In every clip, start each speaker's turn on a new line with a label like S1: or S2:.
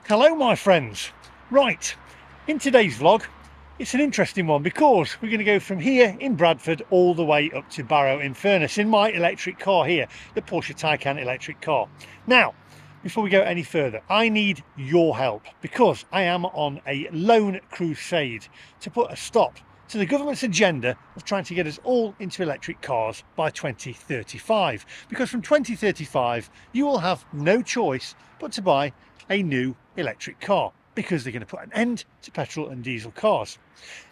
S1: Hello my friends. Right, in today's vlog it's an interesting one because we're going to go from here in Bradford all the way up to Barrow in Furness in my electric car here, the Porsche Taycan electric car. Now before we go any further, I need your help because I am on a lone crusade to put a stop to the government's agenda of trying to get us all into electric cars by 2035, because from 2035 you will have no choice but to buy a new electric car because they're going to put an end to petrol and diesel cars.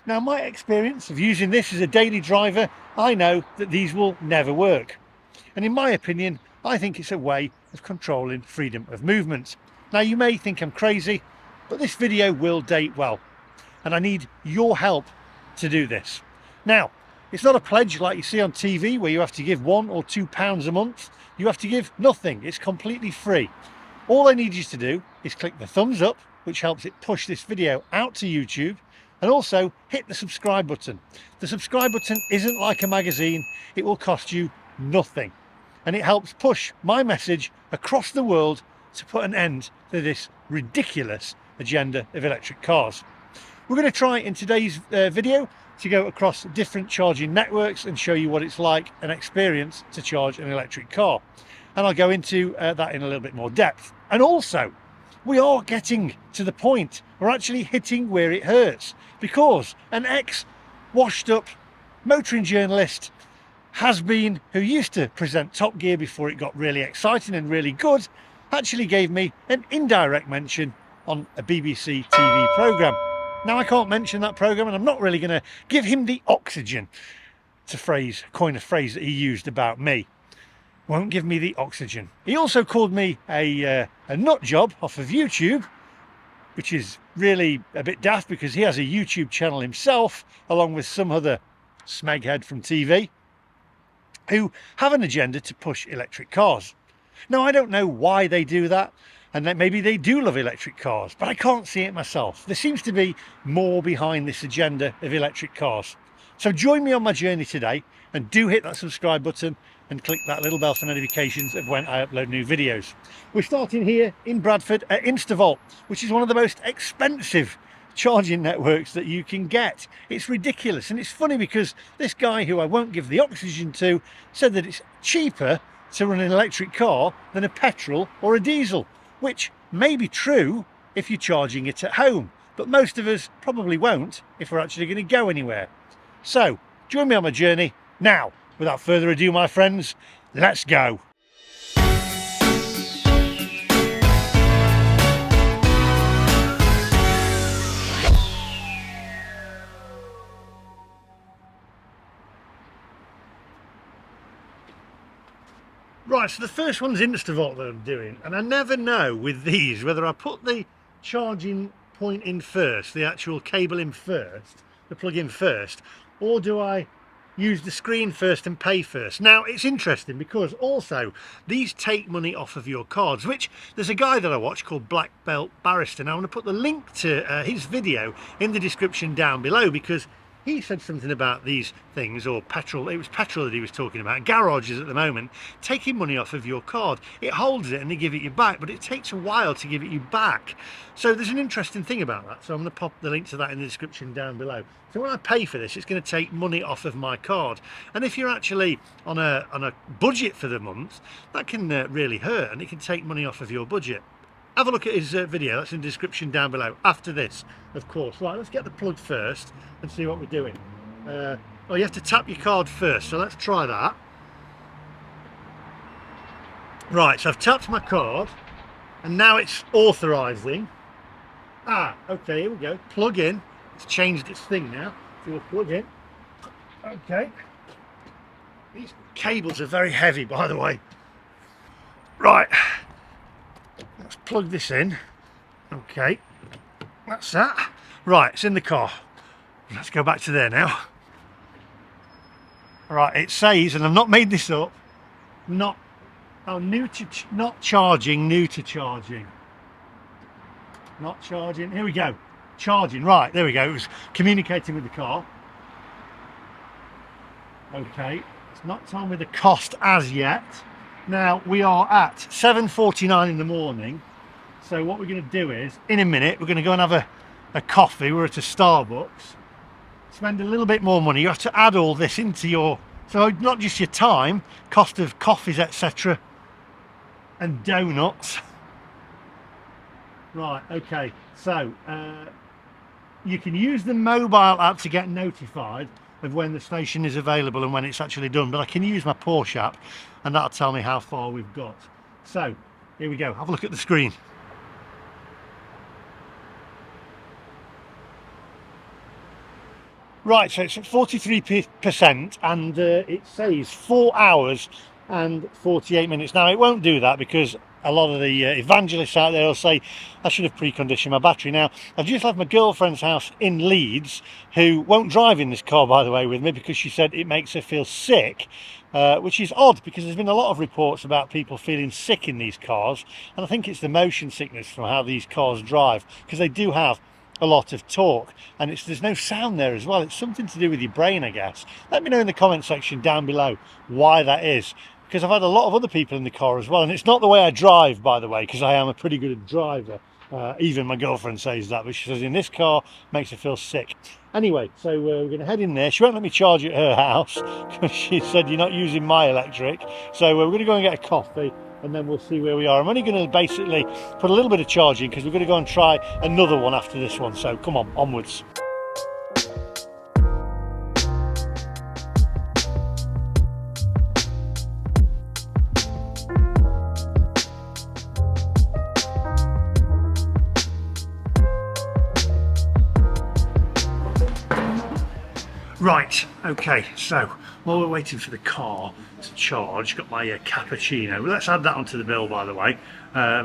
S1: Now, my experience of using this as a daily driver, I know that these will never work. And in my opinion, I think it's a way of controlling freedom of movement. Now, you may think I'm crazy, but this video will date well, and I need your help to do this. Now, it's not a pledge like you see on TV where you have to give £1 or £2 a month. You have to give nothing. It's completely free. All I need you to do is click the thumbs up, which helps it push this video out to YouTube, and also hit the subscribe button. The subscribe button isn't like a magazine. It will cost you nothing, and it helps push my message across the world to put an end to this ridiculous agenda of electric cars. We're going to try in today's video to go across different charging networks and show you what it's like an experience to charge an electric car. And I'll go into that in a little bit more depth. And also, we are getting to the point, we're actually hitting where it hurts, because an ex-washed up motoring journalist has-been, who used to present Top Gear before it got really exciting and really good, actually gave me an indirect mention on a BBC TV programme. Now, I can't mention that programme, and I'm not really going to give him the oxygen, to coin a phrase that he used about me. Won't give me the oxygen. He also called me a nut job off of YouTube, which is really a bit daft because he has a YouTube channel himself, along with some other smeghead from TV, who have an agenda to push electric cars. Now, I don't know why they do that, and that maybe they do love electric cars, but I can't see it myself. There seems to be more behind this agenda of electric cars. So join me on my journey today, and do hit that subscribe button and click that little bell for notifications of when I upload new videos. We're starting here in Bradford at Instavolt, which is one of the most expensive charging networks that you can get. It's ridiculous, and it's funny because this guy, who I won't give the oxygen to, said that it's cheaper to run an electric car than a petrol or a diesel, which may be true if you're charging it at home, but most of us probably won't if we're actually going to go anywhere. So join me on my journey now. Without further ado, my friends, let's go. Right, so the first one's Instavolt that I'm doing, and I never know with these whether I put the charging point in first, the actual cable in first, the plug in first, or do I use the screen first and pay first. Now, it's interesting because also these take money off of your cards, which there's a guy that I watch called Black Belt Barrister. Now, I'm going to put the link to his video in the description down below, because he said something about these things, or petrol, it was petrol that he was talking about, garages at the moment, taking money off of your card. It holds it and they give it you back, but it takes a while to give it you back. So there's an interesting thing about that. So I'm going to pop the link to that in the description down below. So when I pay for this, it's going to take money off of my card. And if you're actually on a budget for the month, that can really hurt, and it can take money off of your budget. Have a look at his video, that's in the description down below, after this, of course. Right, let's get the plug first and see what we're doing. Oh, you have to tap your card first, so let's try that. Right, so I've tapped my card, and now it's authorising. Ah, okay, here we go. Plug in. It's changed its thing now. So we'll plug in. Okay. These cables are very heavy, by the way. Right. Let's plug this in. Okay, that's that. Right, it's in the car. Let's go back to there now. Right, it says, and I've not made this up, not charging, new to charging. Not charging, here we go. Charging, right, there we go. It was communicating with the car. Okay, it's not telling me the cost as yet. Now, we are at 7:49 in the morning, So what we're going to do is, in a minute, we're going to go and have a coffee. We're at a Starbucks. Spend a little bit more money. You have to add all this into your, so not just your time, cost of coffees, etc. and donuts. Right, okay, so you can use the mobile app to get notified of when the station is available and when it's actually done, but I can use my Porsche app and that'll tell me how far we've got. So here we go, have a look at the screen. Right, so it's at 43% and it says 4 hours and 48 minutes. Now it won't do that because a lot of the evangelists out there will say I should have preconditioned my battery. Now I've just left my girlfriend's house in Leeds, who won't drive in this car by the way with me because she said it makes her feel sick, which is odd because there's been a lot of reports about people feeling sick in these cars, and I think it's the motion sickness from how these cars drive, because they do have a lot of torque and there's no sound there as well. It's something to do with your brain, I guess. Let me know in the comment section down below why that is, because I've had a lot of other people in the car as well, and it's not the way I drive, by the way, because I am a pretty good driver. Even my girlfriend says that, but she says in this car makes her feel sick. Anyway, so we're going to head in there. She won't let me charge at her house because she said you're not using my electric, so we're going to go and get a coffee and then we'll see where we are. I'm only going to basically put a little bit of charge in because we're going to go and try another one after this one, so come on, onwards. Right, okay, so while we're waiting for the car to charge, got my cappuccino. Let's add that onto the bill, by the way,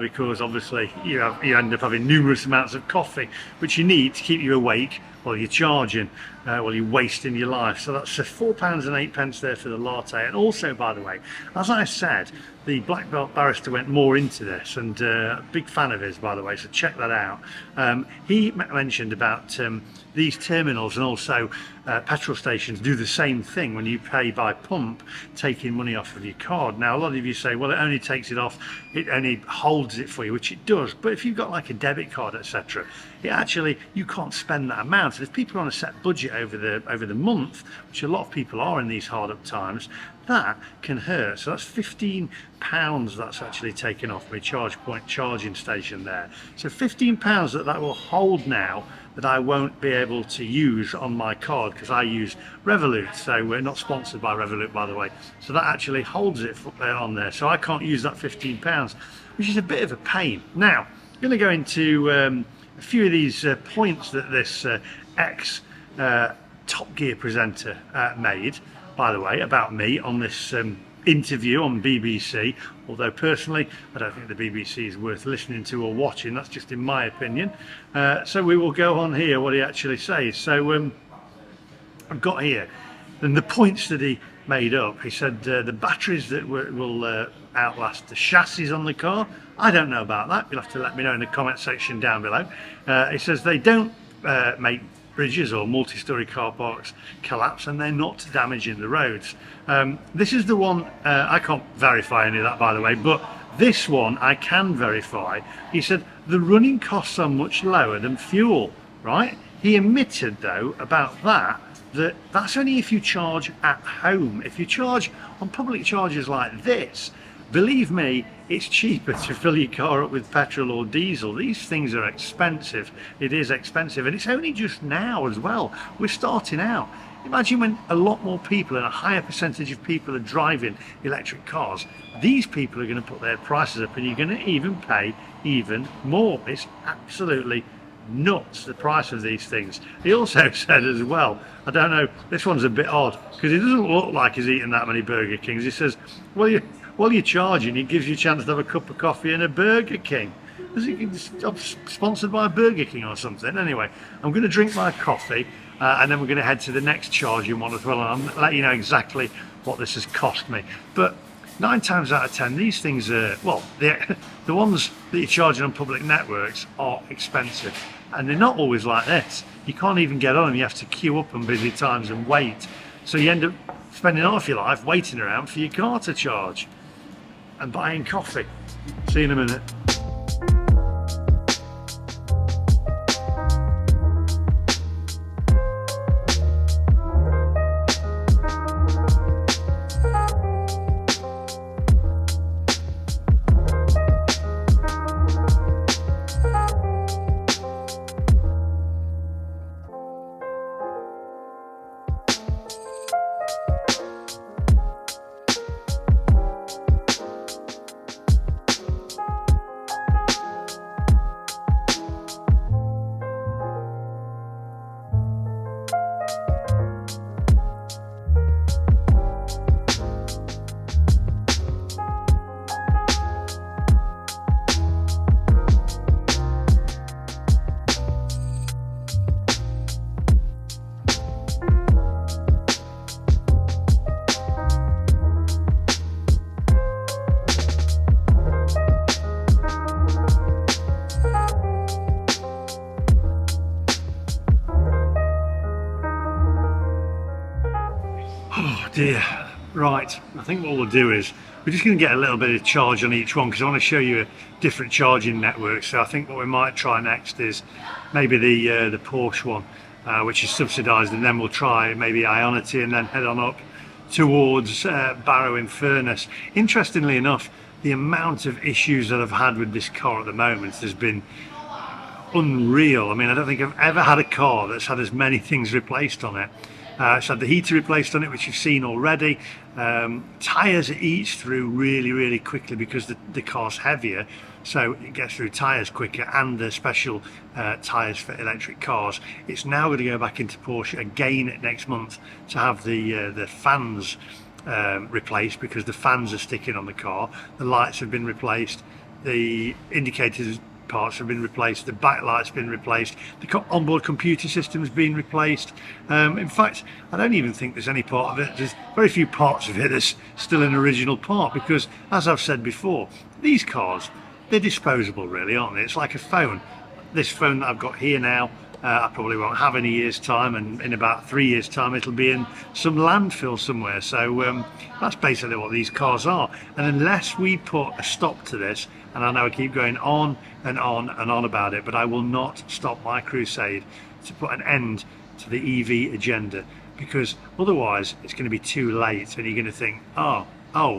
S1: because obviously you end up having numerous amounts of coffee, which you need to keep you awake while you're charging, while you're wasting your life. So that's £4.08 there for the latte. And also, by the way, as I said, the Black Belt Barrister went more into this, and a big fan of his, by the way, so check that out. He mentioned about these terminals and also petrol stations do the same thing when you pay by pump, taking money off of your card. Now a lot of you say, well, it only takes it off, it only holds it for you, which it does, but if you've got like a debit card, etc., it actually, you can't spend that amount. And if people are on a set budget over the month, which a lot of people are in these hard up times, that can hurt. So that's £15 that's actually taken off my charge point charging station there. So £15 that will hold now, that I won't be able to use on my card because I use Revolut. So we're not sponsored by Revolut, by the way. So that actually holds it on there. So I can't use that £15, which is a bit of a pain. Now, I'm going to go into a few of these points that this ex Top Gear presenter made, by the way, about me on this interview on BBC, although personally I don't think the BBC is worth listening to or watching. That's just in my opinion. So we will go on here what he actually says. So I've got here and the points that he made up. He said the batteries that will outlast the chassis on the car. I don't know about that. You'll have to let me know in the comment section down below. He says they don't make bridges or multi-storey car parks collapse, and they're not damaging the roads. This is the one, I can't verify any of that, by the way, but this one I can verify. He said the running costs are much lower than fuel, right? He admitted though about that's only if you charge at home. If you charge on public chargers like this, believe me, it's cheaper to fill your car up with petrol or diesel. These things are expensive. It is expensive, and it's only just now as well. We're starting out. Imagine when a lot more people and a higher percentage of people are driving electric cars. These people are going to put their prices up, and you're going to even pay even more. It's absolutely nuts, the price of these things. He also said as well, I don't know, this one's a bit odd because he doesn't look like he's eating that many Burger Kings. He says, well, while you're charging, it gives you a chance to have a cup of coffee and a Burger King. Is it sponsored by Burger King or something? Anyway, I'm going to drink my coffee and then we're going to head to the next charging one as well, and I'll let you know exactly what this has cost me. But 9 times out of 10, these things are, well, the ones that you're charging on public networks are expensive, and they're not always like this. You can't even get on them. You have to queue up on busy times and wait. So you end up spending half your life waiting around for your car to charge and buying coffee. See you in a minute. dear. Right, I think what we'll do is we're just going to get a little bit of charge on each one because I want to show you a different charging network. So I think what we might try next is maybe the Porsche one, which is subsidised, and then we'll try maybe Ionity and then head on up towards Barrow in Furness. Interestingly enough, the amount of issues that I've had with this car at the moment has been unreal. I mean, I don't think I've ever had a car that's had as many things replaced on it. It's had the heater replaced on it, which you've seen already. Tyres it eats through really quickly because the car's heavier, so it gets through tyres quicker, and the special tyres for electric cars. It's now going to go back into Porsche again next month to have the fans replaced, because the fans are sticking on the car. The lights have been replaced, the indicators parts have been replaced, the backlight's been replaced, the onboard computer system's been replaced. In fact, I don't even think there's any part of it, there's very few parts of it that's still an original part, because as I've said before, these cars, they're disposable really, aren't they? It's like a phone. This phone that I've got here now, I probably won't have in a year's time, and in about 3 years' time it'll be in some landfill somewhere. So that's basically what these cars are. And unless we put a stop to this, and I know I keep going on and on about it, but I will not stop my crusade to put an end to the EV agenda, because otherwise it's going to be too late and you're going to think, oh,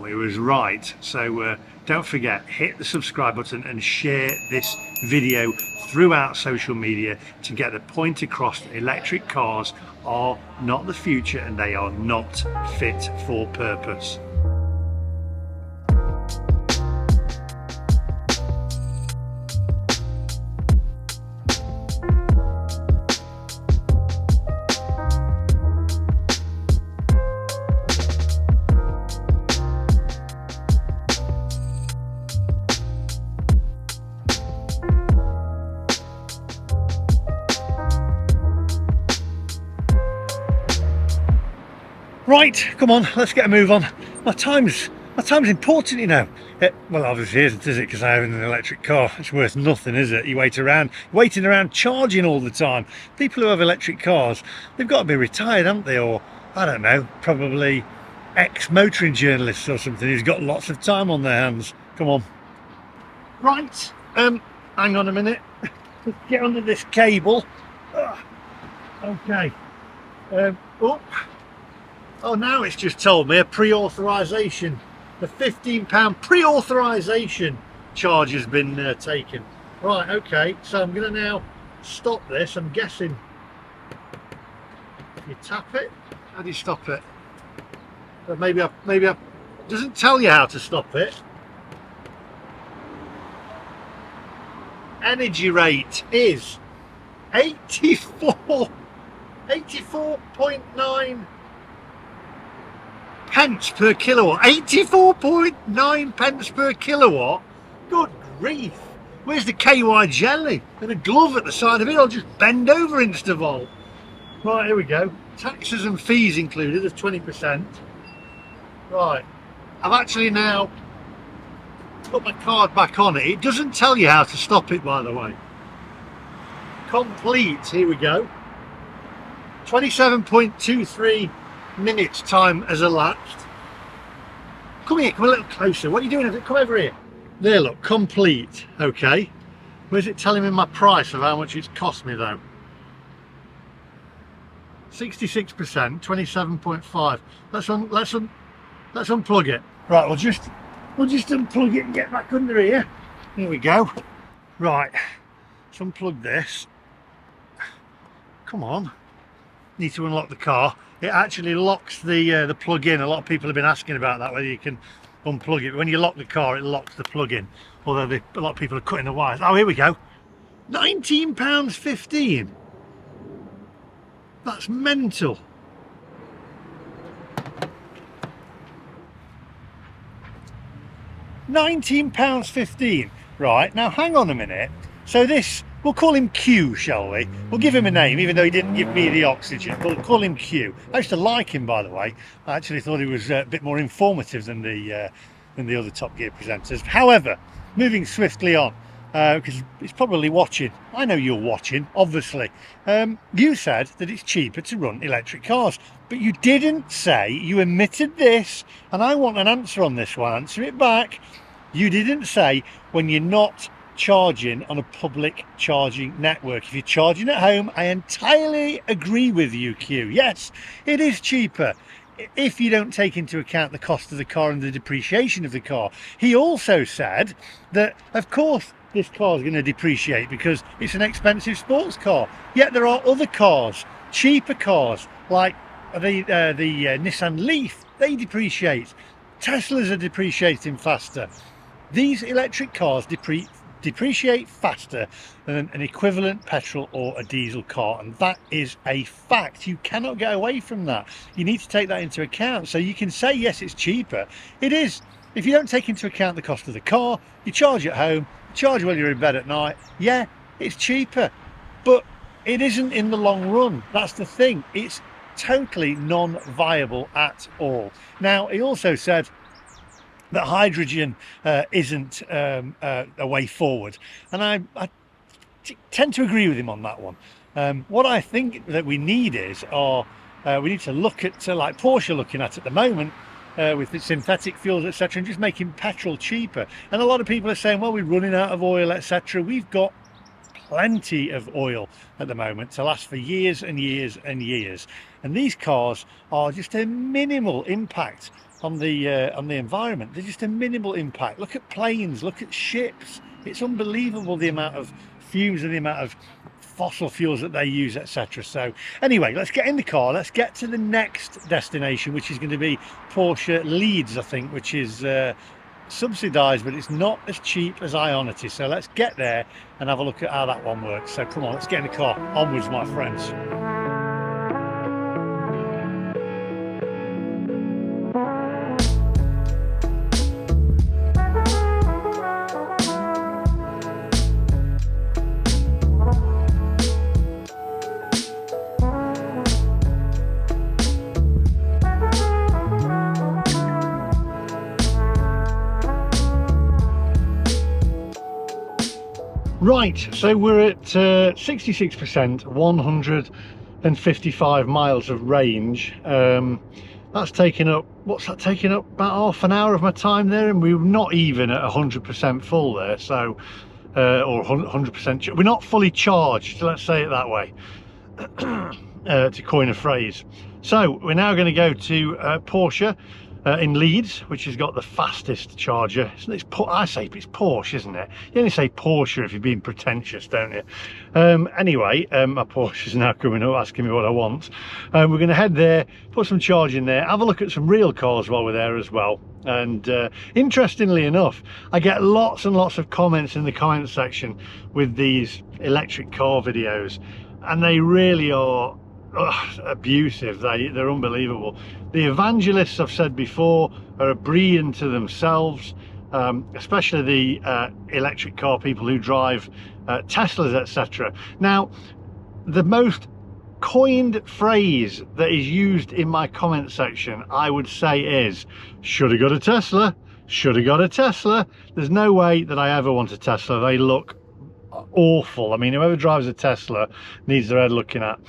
S1: it was right. So don't forget, hit the subscribe button and share this video throughout social media to get the point across that electric cars are not the future and they are not fit for purpose. Right, come on, let's get a move on. My time's important, you know. Well, obviously it isn't, is it? Because I have an electric car. It's worth nothing, is it? You waiting around charging all the time. People who have electric cars, they've got to be retired, haven't they? Or, I don't know, probably ex-motoring journalists or something who's got lots of time on their hands. Come on. Right, hang on a minute. Let's get under this cable. Okay. Oh, now it's just told me a pre-authorisation. The £15 pre-authorisation charge has been taken. Right, okay, so I'm going to now stop this. I'm guessing you tap it. How do you stop it? But maybe I doesn't tell you how to stop it. Energy rate is 84.9 pence per kilowatt. 84.9 pence per kilowatt. Good grief. Where's the KY jelly and a glove at the side of it? I'll just bend over Instavolt. Right, here we go. Taxes and fees included of 20%. Right, I've actually now put my card back on it. It doesn't tell you how to stop it, by the way. Complete, here we go. 27.23 minutes time has elapsed. Come here, come a little closer. What are you doing? Come over here. There, look, complete. Okay. Where's it telling me my price of how much it's cost me though? 66%, 27.5. Let's unplug it. Right, we'll just unplug it and get back under here. Here we go. Right, let's unplug this. Come on. Need to unlock the car. It actually locks the plug in. A lot of people have been asking about that, whether you can unplug it. When you lock the car, it locks the plug in. Although a lot of people are cutting the wires. Oh, here we go. £19.15. That's mental. £19.15. Right, now hang on a minute. So this, we'll call him Q, shall we? We'll give him a name, even though he didn't give me the oxygen. We'll call him Q. I used to like him, by the way. I actually thought he was a bit more informative than the other Top Gear presenters. However, moving swiftly on, because it's probably watching. I know you're watching, obviously. You said that it's cheaper to run electric cars, but you didn't say, you omitted this, and I want an answer on this one. Answer it back. You didn't say when you're not charging on a public charging network. If you're charging at home, I entirely agree with you, Q. Yes, it is cheaper if you don't take into account the cost of the car and the depreciation of the car. He also said that, of course, this car is going to depreciate because it's an expensive sports car. Yet there are other cars, cheaper cars, like the Nissan Leaf. They depreciate. Teslas are depreciating faster. These electric cars depreciate faster than an equivalent petrol or a diesel car, and that is a fact. You cannot get away from that. You need to take that into account. So you can say, yes, it's cheaper. It is. If you don't take into account the cost of the car, you charge at home, you charge while you're in bed at night, yeah, it's cheaper, but it isn't in the long run. That's the thing. It's totally non-viable at all. Now, he also said that hydrogen isn't a way forward, and I tend to agree with him on that one. What I think that we need is, we need to look at like Porsche looking at the moment, with the synthetic fuels, etc., and just making petrol cheaper. And a lot of people are saying, well, we're running out of oil, etc. We've got plenty of oil at the moment to last for years and years and years, and these cars are just a minimal impact on the environment. They're just a minimal impact. Look at planes, look at ships. It's unbelievable the amount of fumes and the amount of fossil fuels that they use, etc. So anyway, let's get in the car, let's get to the next destination, which is going to be Porsche Leeds, I think, which is subsidized, but it's not as cheap as Ionity. So let's get there and have a look at how that one works. So come on, let's get in the car. Onwards, my friends. Right, so we're at 66%, 155 miles of range. That's taken up, what's that taking up? About half an hour of my time there, and we're not even at 100% full there, so, or 100%, we're not fully charged, let's say it that way, to coin a phrase. So we're now going to go to Porsche in Leeds, which has got the fastest charger. I say it's Porsche, isn't it? You only say Porsche if you're being pretentious, don't you? Anyway, my Porsche is now coming up asking me what I want. We're going to head there, put some charge in there, have a look at some real cars while we're there as well. And interestingly enough, I get lots and lots of comments in the comment section with these electric car videos, and they really are abusive. They're unbelievable. The evangelists, I've said before, are a breed unto themselves, especially the electric car people who drive Teslas, etc. Now, the most coined phrase that is used in my comment section, I would say, is should have got a Tesla, should have got a Tesla. There's no way that I ever want a Tesla. They look awful. I mean, whoever drives a Tesla needs their head looking at.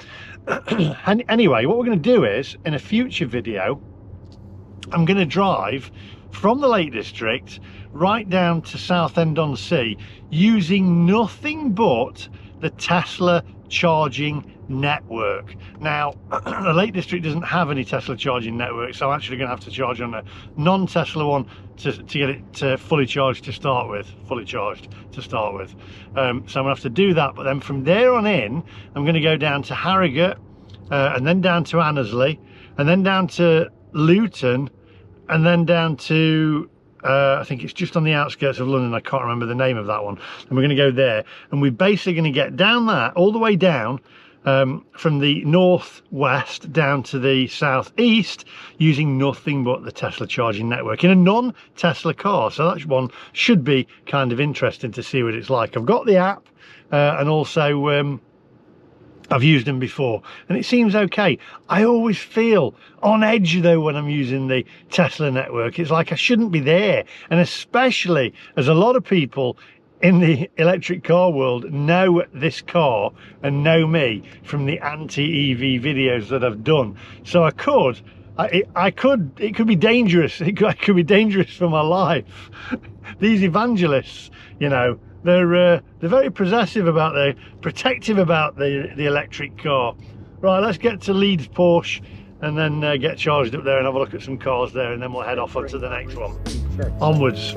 S1: And anyway, what we're going to do is, in a future video, I'm going to drive from the Lake District right down to Southend-on-Sea using nothing but the Tesla charging network. Now, the Lake District doesn't have any Tesla charging network, so I'm actually going to have to charge on a non-Tesla one to get it fully charged to start with, so I'm going to have to do that. But then from there on in, I'm going to go down to Harrogate, and then down to Annesley, and then down to Luton, and then down to I think it's just on the outskirts of London, I can't remember the name of that one, and we're going to go there, and we're basically going to get down that all the way down from the northwest down to the southeast using nothing but the Tesla charging network in a non-Tesla car. So that one should be kind of interesting to see what it's like. I've got the app, and also I've used them before, and it seems okay. I always feel on edge though when I'm using the Tesla network. It's like I shouldn't be there, and especially as a lot of people in the electric car world know this car and know me from the anti-EV videos that I've done. So it could be dangerous. It could be dangerous for my life. These evangelists, you know, they're very protective about the electric car. Right, let's get to Leeds Porsche and then get charged up there and have a look at some cars there, and then we'll head off onto the next one. Onwards.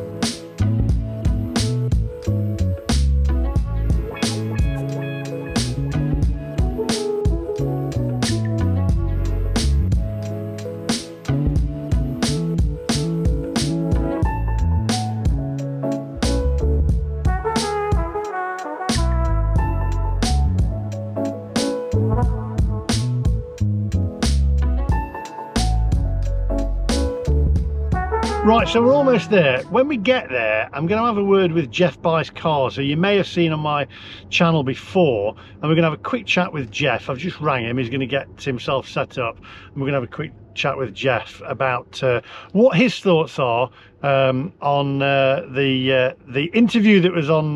S1: Right, so we're almost there. When we get there, I'm going to have a word with Geoff Buys Cars, who you may have seen on my channel before, and we're going to have a quick chat with Geoff. I've just rang him. He's going to get himself set up, and we're going to have a quick chat with Geoff about what his thoughts are on the interview that was on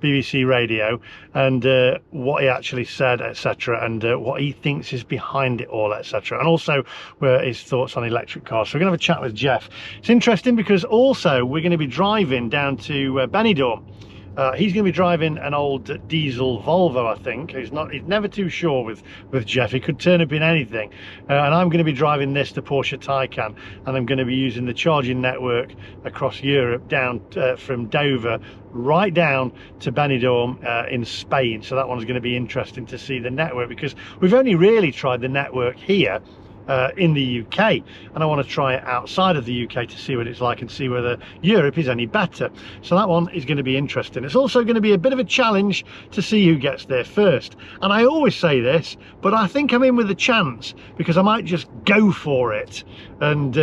S1: BBC Radio, and what he actually said, etc., and what he thinks is behind it all, etc., and also his thoughts on electric cars. So we're going to have a chat with Geoff. It's interesting because also we're going to be driving down to Benidorm. He's going to be driving an old diesel Volvo, I think. He's never too sure with Geoff. He could turn up in anything. And I'm going to be driving this, the Porsche Taycan, and I'm going to be using the charging network across Europe, down from Dover right down to Benidorm in Spain. So that one's going to be interesting to see the network, because we've only really tried the network here in the UK, and I want to try it outside of the UK to see what it's like and see whether Europe is any better. So that one is going to be interesting. It's also going to be a bit of a challenge to see who gets there first, and I always say this, but I think I'm in with a chance, because I might just go for it and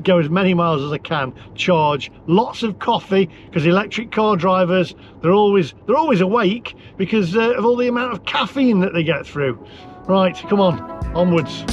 S1: go as many miles as I can, charge lots of coffee, because electric car drivers, they're always awake because of all the amount of caffeine that they get through. Right, come on, onwards.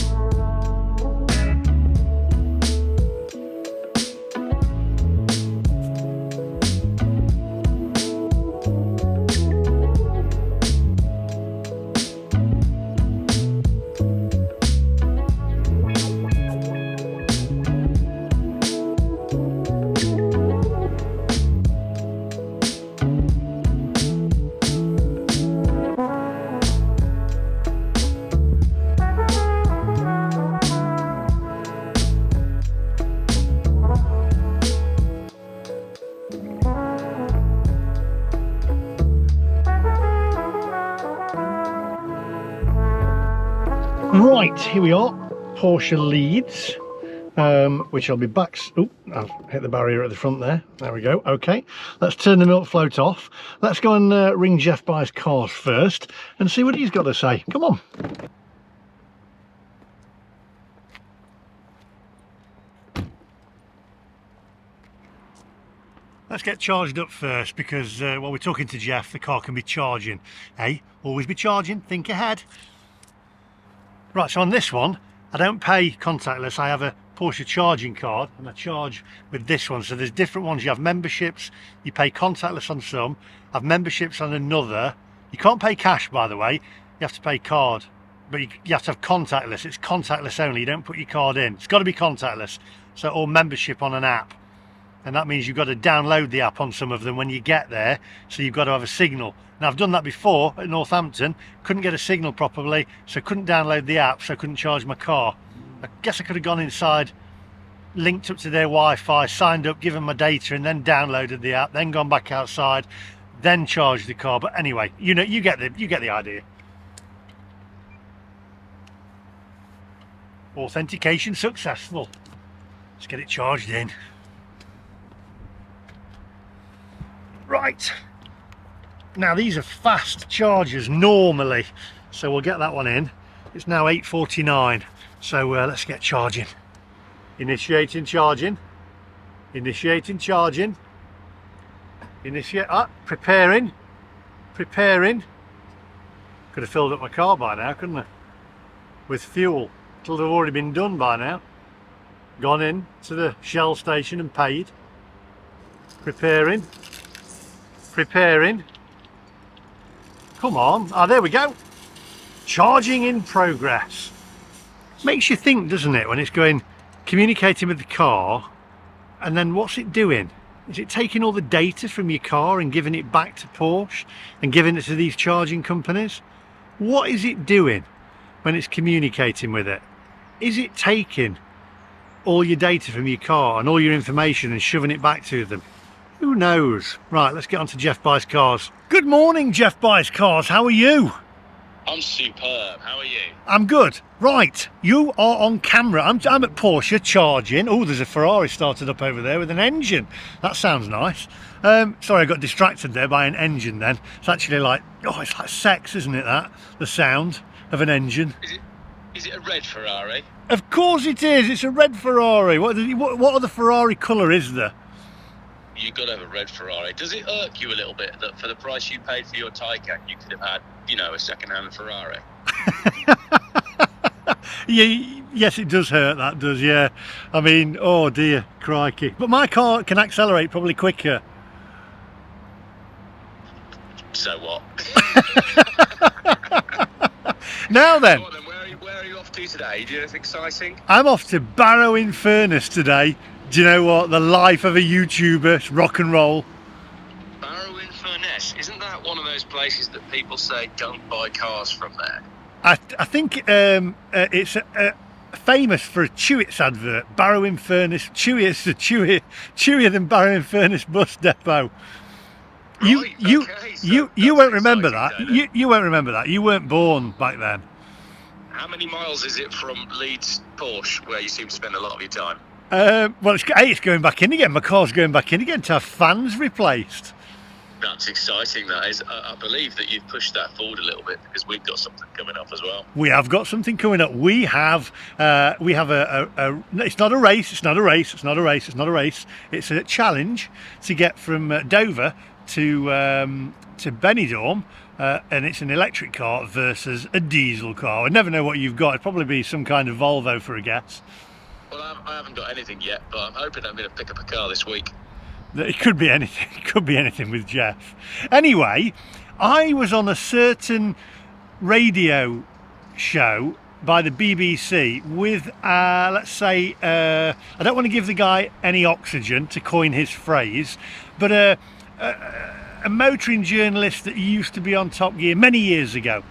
S1: Right, here we are, Porsche Leeds, which I'll be back. Oh, I've hit the barrier at the front there. There we go. Okay, let's turn the milk float off. Let's go and ring Geoff Buys Cars first and see what he's got to say. Come on. Let's get charged up first, because while we're talking to Geoff, the car can be charging. Hey, always be charging, think ahead. Right, so on this one, I don't pay contactless. I have a Porsche charging card and I charge with this one. So there's different ones. You have memberships, you pay contactless on some, have memberships on another. You can't pay cash, by the way, you have to pay card, but you have to have contactless. It's contactless only, you don't put your card in. It's got to be contactless. So, or membership on an app. And that means you've got to download the app on some of them when you get there, so you've got to have a signal. Now, I've done that before at Northampton, couldn't get a signal properly, so couldn't download the app, so couldn't charge my car. I guess I could have gone inside, linked up to their Wi-Fi, signed up, given my data, and then downloaded the app, then gone back outside, then charged the car. But anyway, you know, you get the idea. Authentication successful. Let's get it charged in. Right, now these are fast chargers normally, so we'll get that one in. It's now 8:49, so let's get charging. Initiating charging, initiating charging, preparing. Could have filled up my car by now, couldn't I? With fuel, it'll have already been done by now. Gone in to the Shell station and paid. Preparing. preparing. Come on. Ah, there we go. Charging in progress. Makes you think, doesn't it, when it's going, communicating with the car, and then what's it doing? Is it taking all the data from your car and giving it back to Porsche and giving it to these charging companies? What is it doing when it's communicating with it? Is it taking all your data from your car and all your information and shoving it back to them? Who knows? Right, let's get on to Geoff Buys Cars. Good morning, Geoff Buys Cars. How are you?
S2: I'm superb. How are you? I'm
S1: good. Right, you are on camera. I'm at Porsche charging. Oh, there's a Ferrari started up over there with an engine. That sounds nice. Sorry, I got distracted there by an engine then. It's actually like, it's like sex, isn't it, that? The sound of an engine.
S2: Is it a red Ferrari?
S1: Of course it is. It's a red Ferrari. What other Ferrari colour is there?
S2: You've got to have a red Ferrari. Does it irk you a little bit that for the price you paid for your Taycan, you could have had, a second-hand Ferrari?
S1: Yeah, yes, it does hurt, that does, yeah. I mean, oh dear, crikey. But my car can accelerate probably quicker.
S2: So what?
S1: Now then.
S2: Go on then, where are you off to today? You doing anything exciting?
S1: I'm off to Barrow in Furness today. Do you know what? The life of a YouTuber. It's rock and roll.
S2: Barrow in Furness. Isn't that one of those places that people say don't buy cars from there?
S1: I think it's famous for a Chewits advert. Barrow in Furness. Chewier than Barrow in Furness bus depot.
S2: Right,
S1: You won't remember that. You won't remember that. You weren't born back then.
S2: How many miles is it from Leeds Porsche, where you seem to spend a lot of your time?
S1: Well, it's going back in again. My car's going back in again to have fans replaced.
S2: That's exciting, that is. I believe that you've pushed that forward a little bit because we've got something coming up as well.
S1: We have got something coming up. We have a it's not a race. It's not a race. It's not a race. It's not a race. It's a challenge to get from Dover to Benidorm, and it's an electric car versus a diesel car. I never know what you've got. It'd probably be some kind of Volvo for a guess.
S2: Well, I haven't got anything yet, but I'm hoping I'm going to pick up a car this week.
S1: It could be anything. It could be anything with Geoff. Anyway, I was on a certain radio show by the BBC with, let's say, I don't want to give the guy any oxygen, to coin his phrase, but a motoring journalist that used to be on Top Gear many years ago.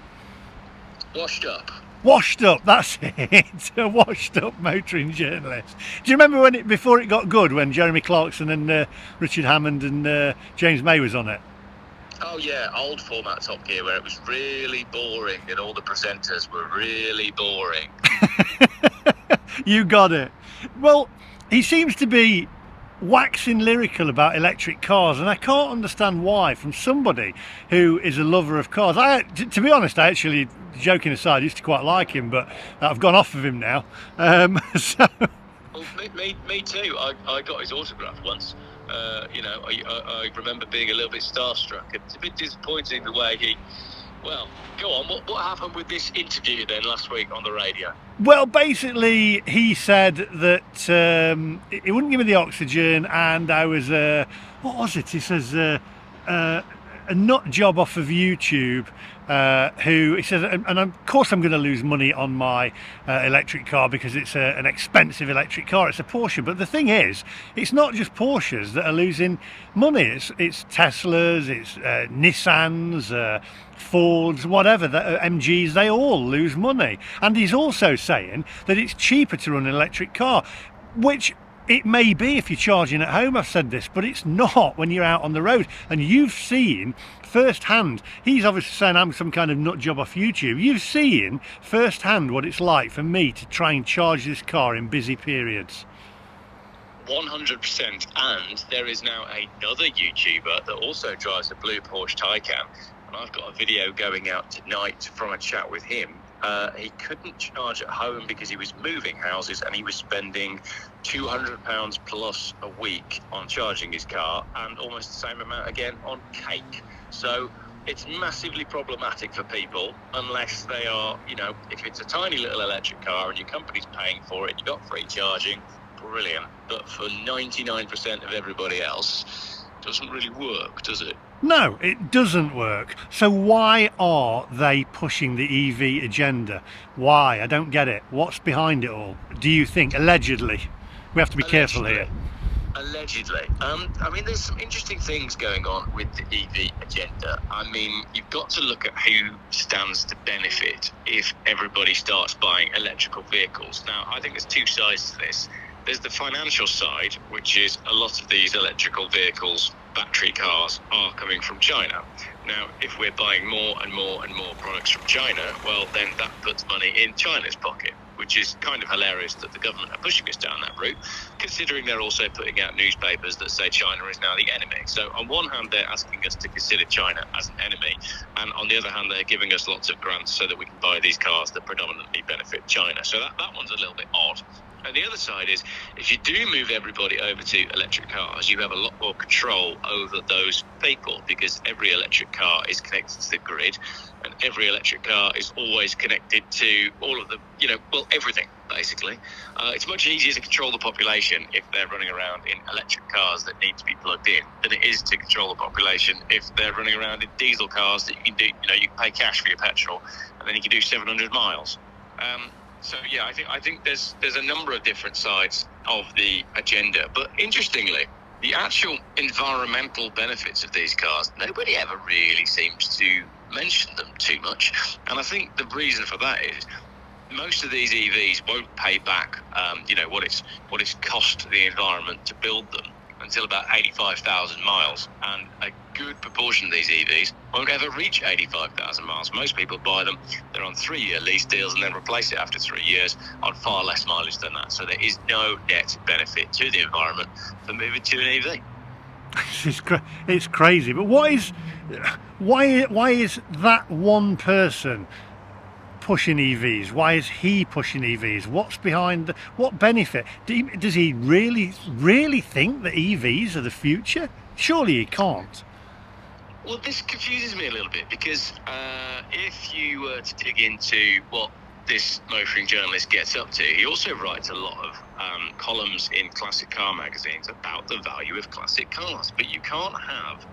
S1: Washed up, that's it. A washed up motoring journalist. Do you remember before it got good, when Jeremy Clarkson and Richard Hammond and James May was on it?
S2: Oh yeah, old format Top Gear, where it was really boring and all the presenters were really boring.
S1: You got it. Well, he seems to be waxing lyrical about electric cars, and I can't understand why, from somebody who is a lover of cars. To be honest, I actually, joking aside, used to quite like him, but I've gone off of him now. So.
S2: Well, me too. I got his autograph once. I remember being a little bit starstruck. It's a bit disappointing the way he... Well, go on. What happened with this interview then last week on the radio?
S1: Well, basically, he said that he wouldn't give me the oxygen, and I was, what was it? He says, a nut job off of YouTube, who, he says, and of course I'm going to lose money on my electric car because it's an expensive electric car. It's a Porsche. But the thing is, it's not just Porsches that are losing money. It's Teslas, it's Nissans, Fords, whatever, MGs, they all lose money. And he's also saying that it's cheaper to run an electric car, which it may be if you're charging at home. I've said this, but it's not when you're out on the road. And you've seen firsthand, he's obviously saying I'm some kind of nut job off YouTube. You've seen firsthand what it's like for me to try and charge this car in busy periods.
S2: 100%. And there is now another YouTuber that also drives a blue Porsche Taycan. And I've got a video going out tonight from a chat with him. He couldn't charge at home because he was moving houses, and he was spending £200 plus a week on charging his car, and almost the same amount again on cake. So it's massively problematic for people unless they are, if it's a tiny little electric car and your company's paying for it, you've got free charging, brilliant. But for 99% of everybody else, it doesn't really work, does it?
S1: No, it doesn't work. So why are they pushing the EV agenda? Why? I don't get it. What's behind it all? Do you think? Allegedly. We have to be careful here.
S2: Allegedly. I mean, there's some interesting things going on with the EV agenda. I mean, you've got to look at who stands to benefit if everybody starts buying electrical vehicles. Now, I think there's two sides to this. There's the financial side, which is a lot of these electrical vehicles, battery cars, are coming from China. Now, if we're buying more and more and more products from China, well, then that puts money in China's pocket, which is kind of hilarious that the government are pushing us down that route, considering they're also putting out newspapers that say China is now the enemy. So on one hand, they're asking us to consider China as an enemy, and on the other hand, they're giving us lots of grants so that we can buy these cars that predominantly benefit China. So that one's a little bit odd. And the other side is, if you do move everybody over to electric cars, you have a lot more control over those people, because every electric car is connected to the grid, and every electric car is always connected to all of the, everything, basically. It's much easier to control the population if they're running around in electric cars that need to be plugged in than it is to control the population if they're running around in diesel cars that you can do, you can pay cash for your petrol, and then you can do 700 miles. So yeah, I think there's a number of different sides of the agenda, but interestingly, the actual environmental benefits of these cars, nobody ever really seems to mention them too much. And I think the reason for that is most of these EVs won't pay back, what it's cost the environment to build them until about 85,000 miles, and a good proportion of these EVs won't ever reach 85,000 miles. Most people buy them, they're on 3-year lease deals, and then replace it after 3 years on far less mileage than that. So there is no net benefit to the environment for moving to an EV.
S1: It's crazy, but why is that one person pushing EVs? Why is he pushing EVs? What's behind what benefit? Does he really think that EVs are the future? Surely he can't.
S2: Well, this confuses me a little bit, because if you were to dig into what this motoring journalist gets up to, he also writes a lot of columns in classic car magazines about the value of classic cars. But you can't have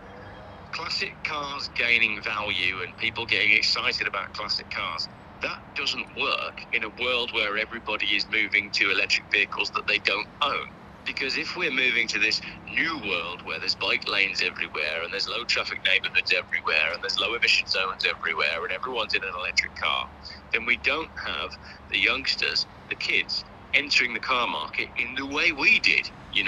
S2: classic cars gaining value and people getting excited about classic cars. That doesn't work in a world where everybody is moving to electric vehicles that they don't own. Because if we're moving to this new world where there's bike lanes everywhere, and there's low traffic neighborhoods everywhere, and there's low emission zones everywhere, and everyone's in an electric car, then we don't have the youngsters, the kids, entering the car market in the way we did. You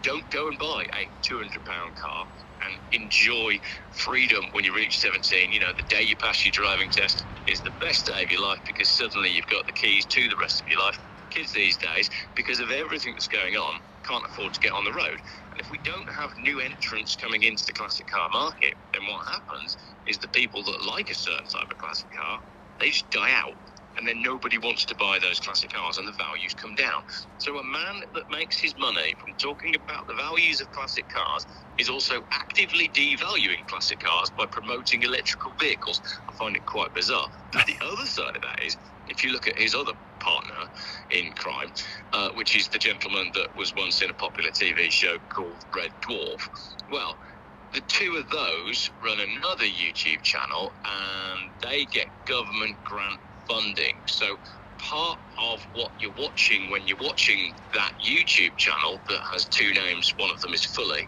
S2: don't go and buy a £200 car and enjoy freedom when you reach 17. The day you pass your driving test is the best day of your life, because suddenly you've got the keys to the rest of your life. Kids these days, because of everything that's going on, can't afford to get on the road. And if we don't have new entrants coming into the classic car market, then what happens is the people that like a certain type of classic car, they just die out. And then nobody wants to buy those classic cars, and the values come down. So a man that makes his money from talking about the values of classic cars is also actively devaluing classic cars by promoting electrical vehicles. I find it quite bizarre. But the other side of that is, if you look at his other partner in crime, which is the gentleman that was once in a popular TV show called Red Dwarf, well, the two of those run another YouTube channel, and they get government grant funding. So part of what you're watching when you're watching that YouTube channel that has two names, one of them is Fully,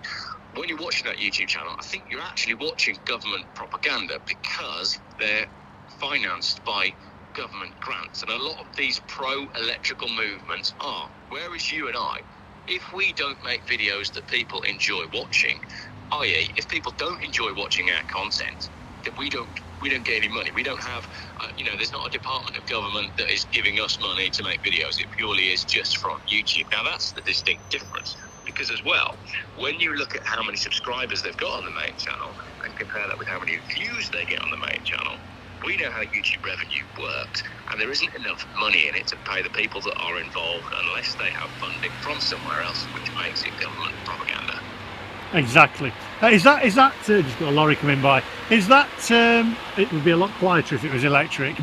S2: when you're watching that YouTube channel, I think you're actually watching government propaganda, because they're financed by government grants. And a lot of these pro-electrical movements are, whereas you and I, if we don't make videos that people enjoy watching, i.e. if people don't enjoy watching our content, then we don't get any money. We don't have, there's not a department of government that is giving us money to make videos. It purely is just from YouTube. Now that's the distinct difference, because as well, when you look at how many subscribers they've got on the main channel and compare that with how many views they get on the main channel, we know how YouTube revenue works, and there isn't enough money in it to pay the people that are involved unless they have funding from somewhere else, which makes it government propaganda.
S1: Exactly. Is that just got a lorry coming by? Is that it would be a lot quieter if it was electric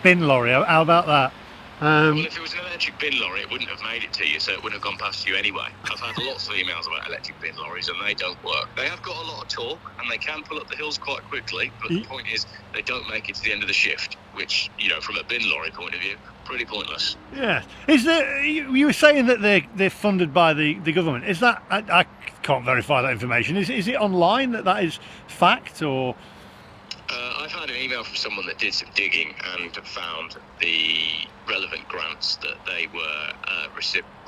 S1: bin lorry? How about that?
S2: Well, if it was an electric bin lorry, it wouldn't have made it to you, so it wouldn't have gone past you anyway. I've had lots of emails about electric bin lorries, and they don't work. They have got a lot of torque, and they can pull up the hills quite quickly, but the point is, they don't make it to the end of the shift, which, you know, from a bin lorry point of view, pretty pointless.
S1: Yeah. Is there? You were saying that they're funded by the government. Is that? I can't verify that information. Is it online that is fact, or?
S2: I've had an email from someone that did some digging and found the relevant grants that they were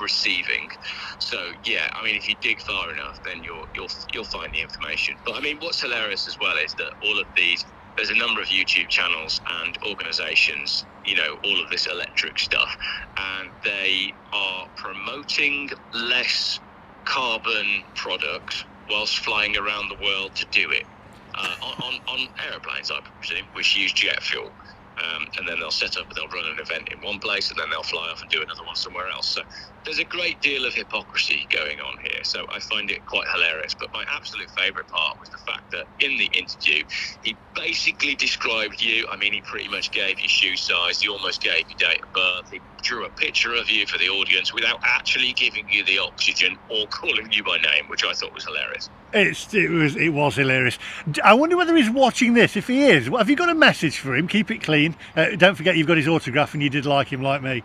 S2: receiving. So yeah, I mean, if you dig far enough, then you'll find the information. But I mean, what's hilarious as well is that all of these, there's a number of YouTube channels and organisations, you know, all of this electric stuff, and they are promoting less carbon products whilst flying around the world to do it. On aeroplanes, I presume, which use jet fuel, and then they'll run an event in one place, and then they'll fly off and do another one somewhere else. So there's a great deal of hypocrisy going on here. So I find it quite hilarious. But my absolute favourite part was the fact that in the interview, he basically described you. I mean, he pretty much gave you shoe size. He almost gave you date of birth. He drew a picture of you for the audience without actually giving you the oxygen or calling you by name, which I thought was hilarious.
S1: It was hilarious. I wonder whether he's watching this. If he is, have you got a message for him? Keep it clean. Don't forget you've got his autograph, and you did like him, like me.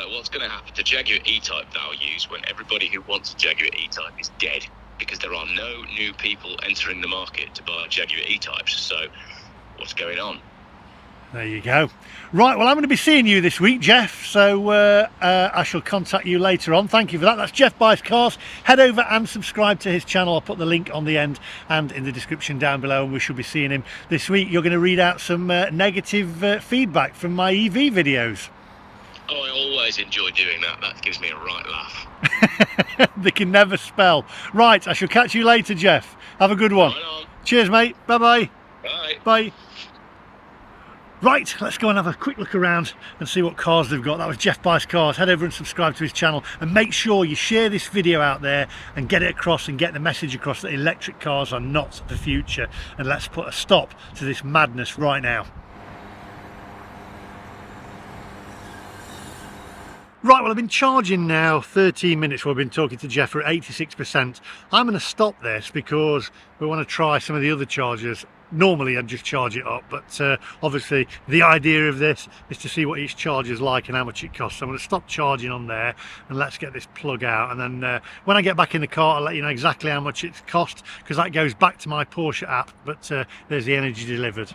S2: What's going to happen to Jaguar E-Type values when everybody who wants a Jaguar E-Type is dead? Because there are no new people entering the market to buy Jaguar E-Types. So what's going on?
S1: There you go. Right, well, I'm going to be seeing you this week, Geoff, so I shall contact you later on. Thank you for that. That's Geoff Buys Cars. Head over and subscribe to his channel. I'll put the link on the end and in the description down below, and we should be seeing him this week. You're going to read out some negative feedback from my EV videos.
S2: Oh, I always enjoy doing that. That gives me a right laugh.
S1: They can never spell. Right, I shall catch you later, Geoff. Have a good one.
S2: Right on.
S1: Cheers, mate. Bye-bye.
S2: Bye.
S1: Bye. Right, let's go and have a quick look around and see what cars they've got. That was Geoff Buys Cars. Head over and subscribe to his channel, and make sure you share this video out there and get it across and get the message across that electric cars are not the future. And let's put a stop to this madness right now. Right, well, I've been charging now 13 minutes. Well, I've been talking to Geoff. We're at 86%. I'm going to stop this because we want to try some of the other chargers. Normally I'd just charge it up, but obviously the idea of this is to see what each charger is like and how much it costs. So I'm going to stop charging on there, and let's get this plug out, and then when I get back in the car, I'll let you know exactly how much it's cost, because that goes back to my Porsche app. But there's the energy delivered.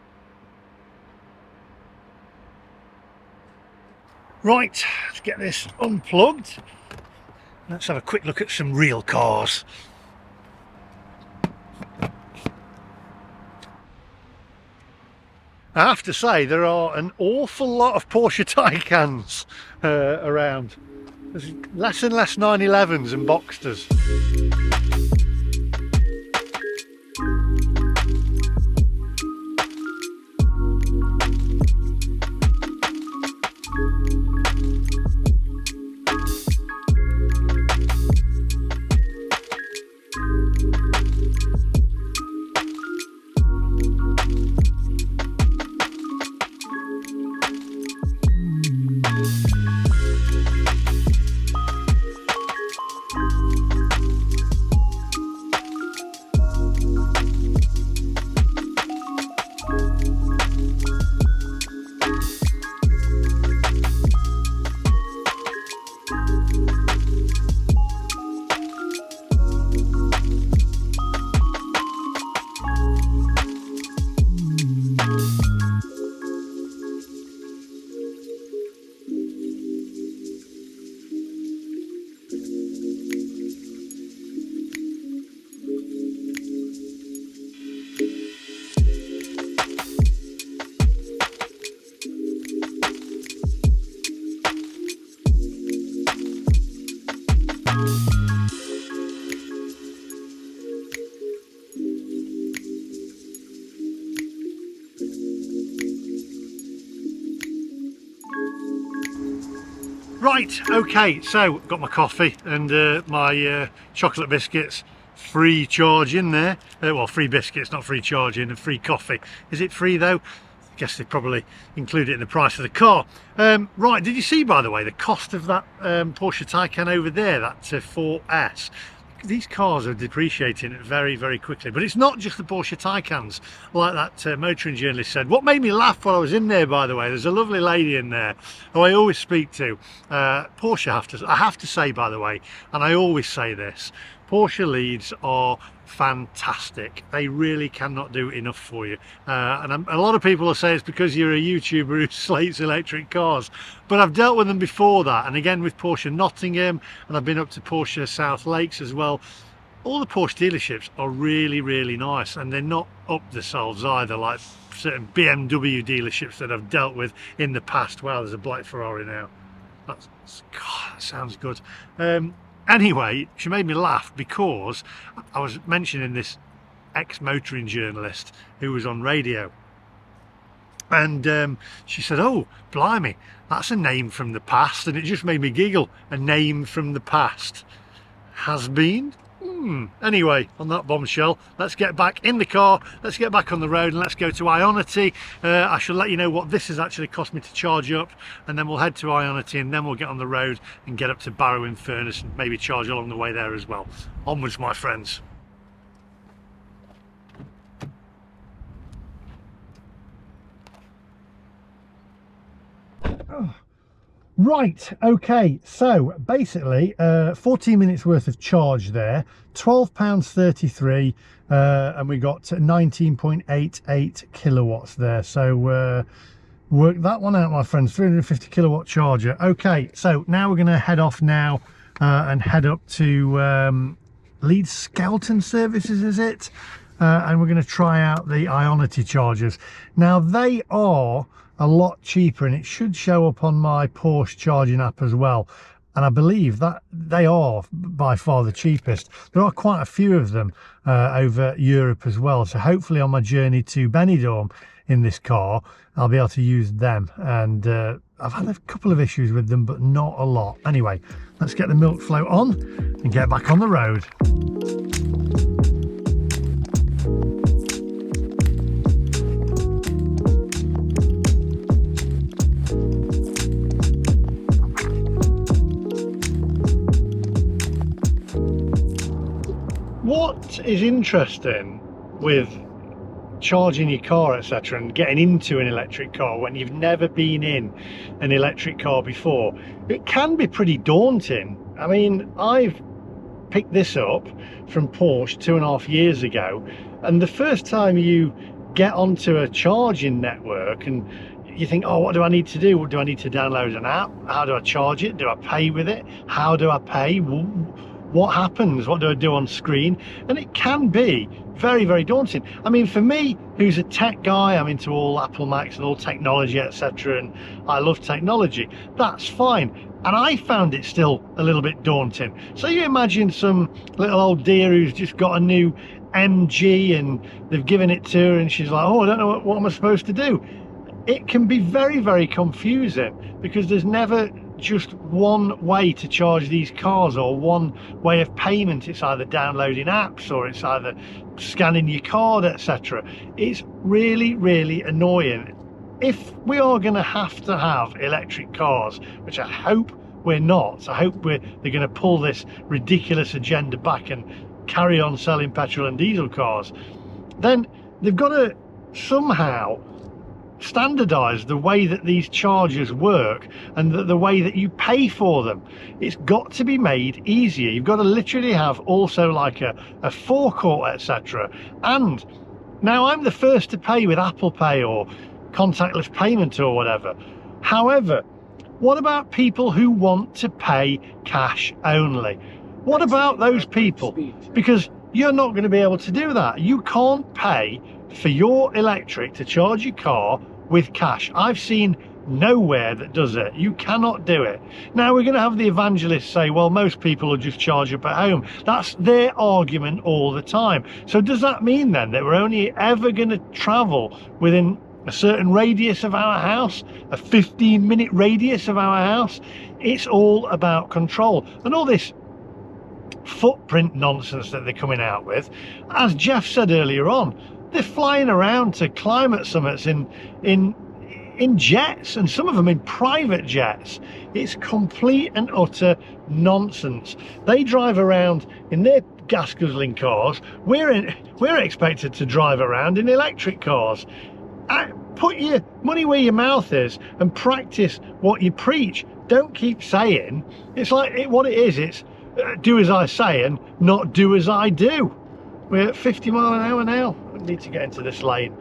S1: Right, let's get this unplugged. Let's have a quick look at some real cars. I have to say, there are an awful lot of Porsche Taycans around. There's less and less 911s and Boxsters. Right, okay, so got my coffee and my chocolate biscuits. Free charging there. Well, free biscuits, not free charging, and free coffee. Is it free though? guess they probably include it in the price of the car. Right, did you see, by the way, the cost of that Porsche Taycan over there, that 4S? These cars are depreciating very, very quickly. But it's not just the Porsche Taycans, like that motoring journalist said. What made me laugh while I was in there, by the way, there's a lovely lady in there who I always speak to. Porsche, I have to say, by the way, and I always say this, Porsche leads are fantastic. They really cannot do enough for you, and a lot of people will say it's because you're a YouTuber who slates electric cars, but I've dealt with them before that, and again with Porsche Nottingham, and I've been up to Porsche South Lakes as well. All the Porsche dealerships are really, really nice, and they're not up themselves either, like certain BMW dealerships that I've dealt with in the past. Wow, there's a black Ferrari now. God, that sounds good. Anyway, she made me laugh because I was mentioning this ex-motoring journalist who was on radio, and she said, oh blimey, that's a name from the past, and it just made me giggle. A name from the past. Has been? Anyway, on that bombshell, let's get back in the car, let's get back on the road, and let's go to Ionity. I shall let you know what this has actually cost me to charge up, and then we'll head to Ionity, and then we'll get on the road and get up to Barrow in Furness and maybe charge along the way there as well. Onwards, my friends. Right, okay, so basically 14 minutes worth of charge there, £12.33, and we got 19.88 kilowatts there. So work that one out, my friends. 350 kilowatt charger. Okay, so now we're going to head off now and head up to Leeds Skelton Services, is it? And we're going to try out the Ionity chargers. Now they are a lot cheaper, and it should show up on my Porsche charging app as well, and I believe that they are by far the cheapest. There are quite a few of them over Europe as well, so hopefully on my journey to Benidorm in this car I'll be able to use them. And I've had a couple of issues with them, but not a lot. Anyway, let's get the milk float on and get back on the road. What is interesting with charging your car, etc., and getting into an electric car when you've never been in an electric car before, it can be pretty daunting. I mean, I've picked this up from Porsche 2.5 years ago, and the first time you get onto a charging network and you think, oh, what do I need to do? Do I need to download an app? How do I charge it? Do I pay with it? How do I pay? What happens? What do I do on screen? And it can be very, very daunting. I mean, for me, who's a tech guy, I'm into all Apple Macs and all technology, etc., and I love technology, that's fine. And I found it still a little bit daunting. So you imagine some little old dear who's just got a new MG and they've given it to her and she's like, oh, I don't know what am I supposed to do? It can be very, very confusing because there's never just one way to charge these cars or one way of payment. It's either downloading apps or it's either scanning your card, etc. It's really, really annoying. If we are going to have electric cars, which I hope we're not, I hope they're going to pull this ridiculous agenda back and carry on selling petrol and diesel cars, then they've got to somehow standardize the way that these chargers work and the way that you pay for them. It's got to be made easier. You've got to literally have also like a forecourt, etc. And now I'm the first to pay with Apple Pay or contactless payment or whatever. However, what about people who want to pay cash only? What about those people? Because you're not going to be able to do that. You can't pay for your electric to charge your car with cash. I've seen nowhere that does it. You cannot do it. Now we're going to have the evangelists say, well, most people will just charge up at home. That's their argument all the time. So does that mean then that we're only ever going to travel within a certain radius of our house, a 15-minute radius of our house? It's all about control. And all this footprint nonsense that they're coming out with, as Geoff said earlier on, They're flying around to climate summits in jets, and some of them in private jets. It's complete and utter nonsense. They drive around in their gas guzzling cars. We're expected to drive around in electric cars. Put your money where your mouth is and practice what you preach. Don't keep saying. It's like what it is. It's do as I say and not do as I do. We're at 50 mile an hour now. I need to get into this lane.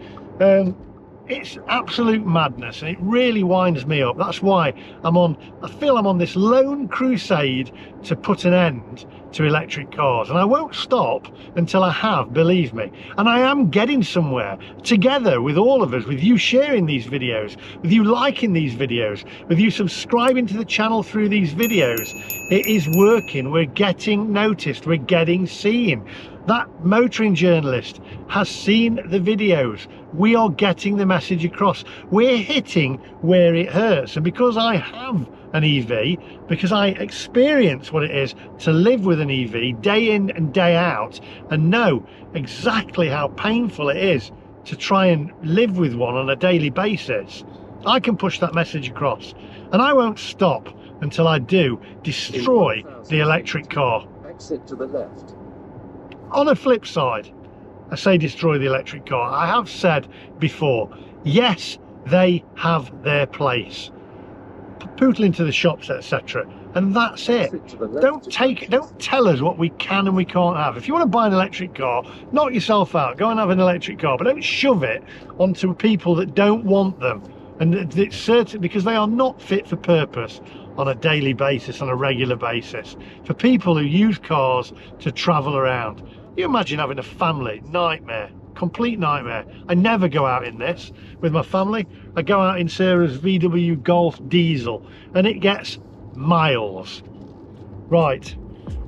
S1: It's absolute madness, and it really winds me up. That's why I feel I'm on this lone crusade to put an end to electric cars, and I won't stop until I have, believe me. And I am getting somewhere, together with all of us, with you sharing these videos, with you liking these videos, with you subscribing to the channel through these videos. It is working. We're getting noticed, we're getting seen. That motoring journalist has seen the videos. We are getting the message across. We're hitting where it hurts. And because I have an EV, because I experience what it is to live with an EV day in and day out, and know exactly how painful it is to try and live with one on a daily basis, I can push that message across. And I won't stop until I do destroy the electric car.
S3: Exit to the left.
S1: On the flip side, I say destroy the electric car. I have said before, yes, they have their place. Pootling to the shops, etc. And that's it. Don't tell us what we can and we can't have. If you want to buy an electric car, knock yourself out. Go and have an electric car, but don't shove it onto people that don't want them. And it's certain, because they are not fit for purpose on a daily basis, on a regular basis. For people who use cars to travel around. You imagine having a family, nightmare, complete nightmare. I never go out in this with my family. I go out in Sarah's VW Golf diesel, and it gets miles. Right,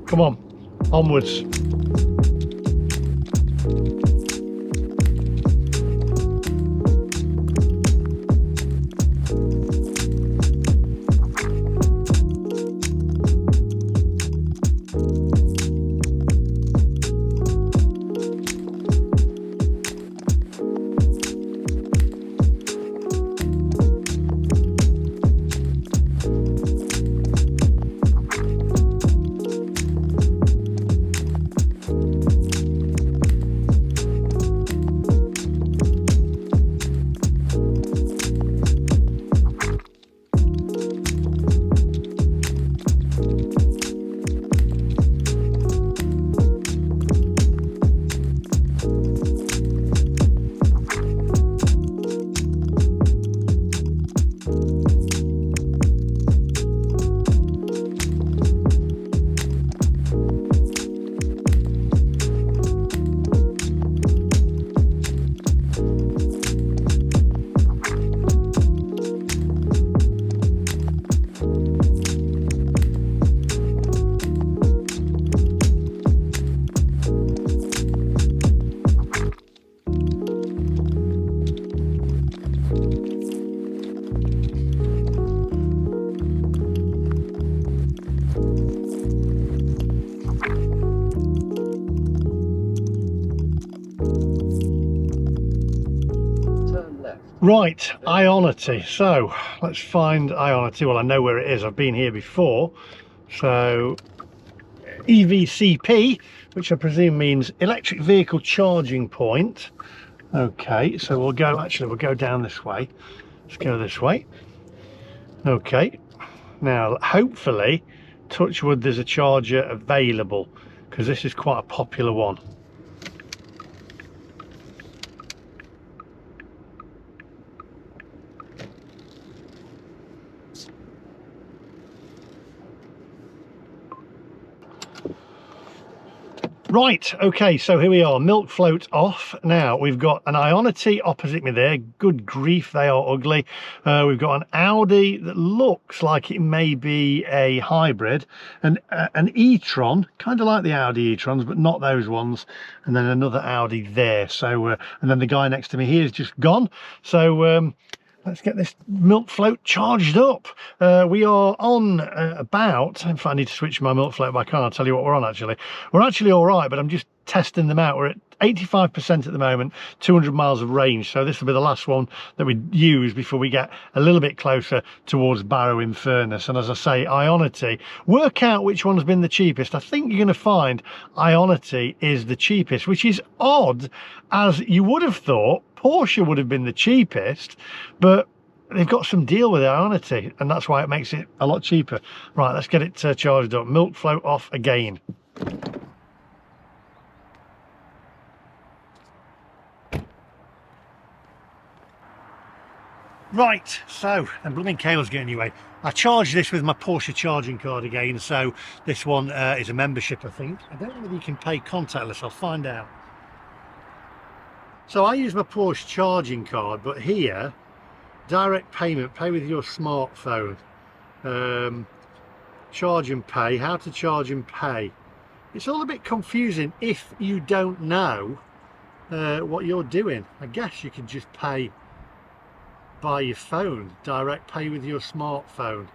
S1: come on, onwards. Right, Ionity. So let's find Ionity. Well, I know where it is. I've been here before. So EVCP, which I presume means electric vehicle charging point. Okay, so we'll go down this way. Let's go this way. Okay, now hopefully, touch wood, there's a charger available, because this is quite a popular one. Right, okay, so here we are, milk float off. Now we've got an Ionity opposite me there. Good grief, they are ugly. We've got an Audi that looks like it may be a hybrid, and an e-tron, kind of like the Audi e-trons, but not those ones, and then another Audi there. So and then the guy next to me here is just gone. So let's get this milk float charged up. We are on about, in fact I need to switch my milk float back on, I'll tell you what we're on actually. We're actually all right, but I'm just testing them out. We're at 85% at the moment, 200 miles of range, so this will be the last one that we use before we get a little bit closer towards Barrow in Furness. And as I say, Ionity, work out which one's been the cheapest. I think you're going to find Ionity is the cheapest, which is odd, as you would have thought Porsche would have been the cheapest, but they've got some deal with Ionity, and that's why it makes it a lot cheaper. Right, let's get it charged up. Milk float off again. Right, so the blooming cable's getting anyway. I charged this with my Porsche charging card again, so this one is a membership, I think. I don't know whether you can pay contactless, I'll find out. So I use my Porsche charging card, but here, direct payment, pay with your smartphone. Charge and pay, how to charge and pay. It's all a bit confusing if you don't know what you're doing. I guess you can just pay by your phone, direct pay with your smartphone,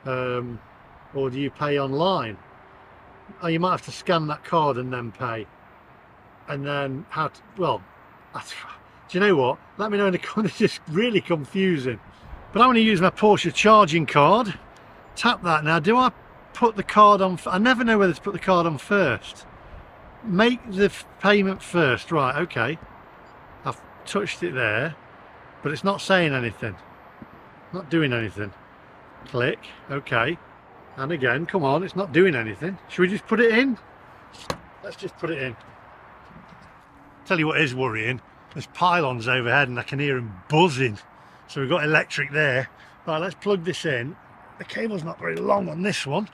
S1: or do you pay online? Oh, you might have to scan that card and then pay, and then how to, well, do you know what, let me know in the comments. It's just really confusing, but I'm going to use my Porsche charging card. Tap that. Now, do I put the card on? I never know whether to put the card on first. Make the payment first, right? Okay, I've touched it there, but it's not saying anything, not doing anything. Click, okay, and again, come on, it's not doing anything. Should we just put it in? Let's just put it in. Tell you what is worrying, there's pylons overhead and I can hear them buzzing. So we've got electric there. Right, let's plug this in. The cable's not very long on this one.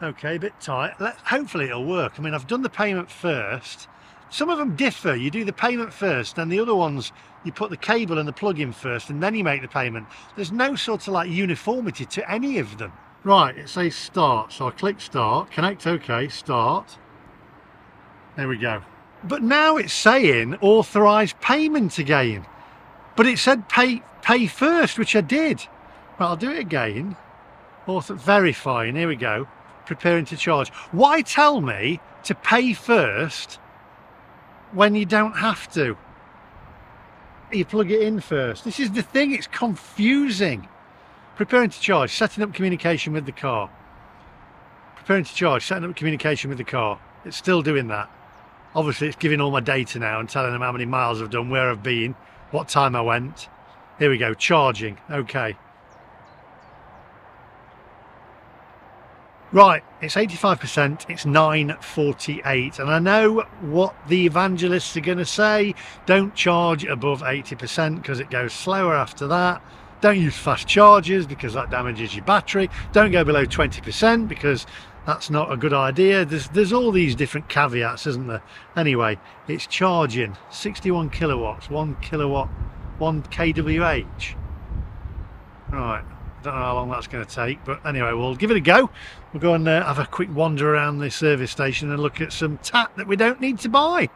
S1: Okay, a bit tight. Hopefully it'll work. I mean, I've done the payment first. Some of them differ. You do the payment first, and the other ones you put the cable and the plug in first, and then you make the payment. There's no sort of like uniformity to any of them. Right, it says start, so I click start, connect, okay, start. There we go. But now it's saying authorise payment again. But it said pay first, which I did. Right, I'll do it again. Verifying, here we go. Preparing to charge. Why tell me to pay first when you don't have to? You plug it in first. This is the thing, it's confusing. Preparing to charge, setting up communication with the car. Preparing to charge, setting up communication with the car. It's still doing that. Obviously it's giving all my data now and telling them how many miles I've done, where I've been, what time I went. Here we go, charging, okay. Right, it's 85%, it's 9:48, and I know what the evangelists are going to say. Don't charge above 80% because it goes slower after that. Don't use fast chargers because that damages your battery. Don't go below 20% because that's not a good idea. There's all these different caveats, isn't there? Anyway, it's charging 61 kilowatts, 1 kilowatt, 1 kWh. Right. Don't know how long that's going to take, but anyway, we'll give it a go. We'll go and have a quick wander around the service station and look at some tat that we don't need to buy.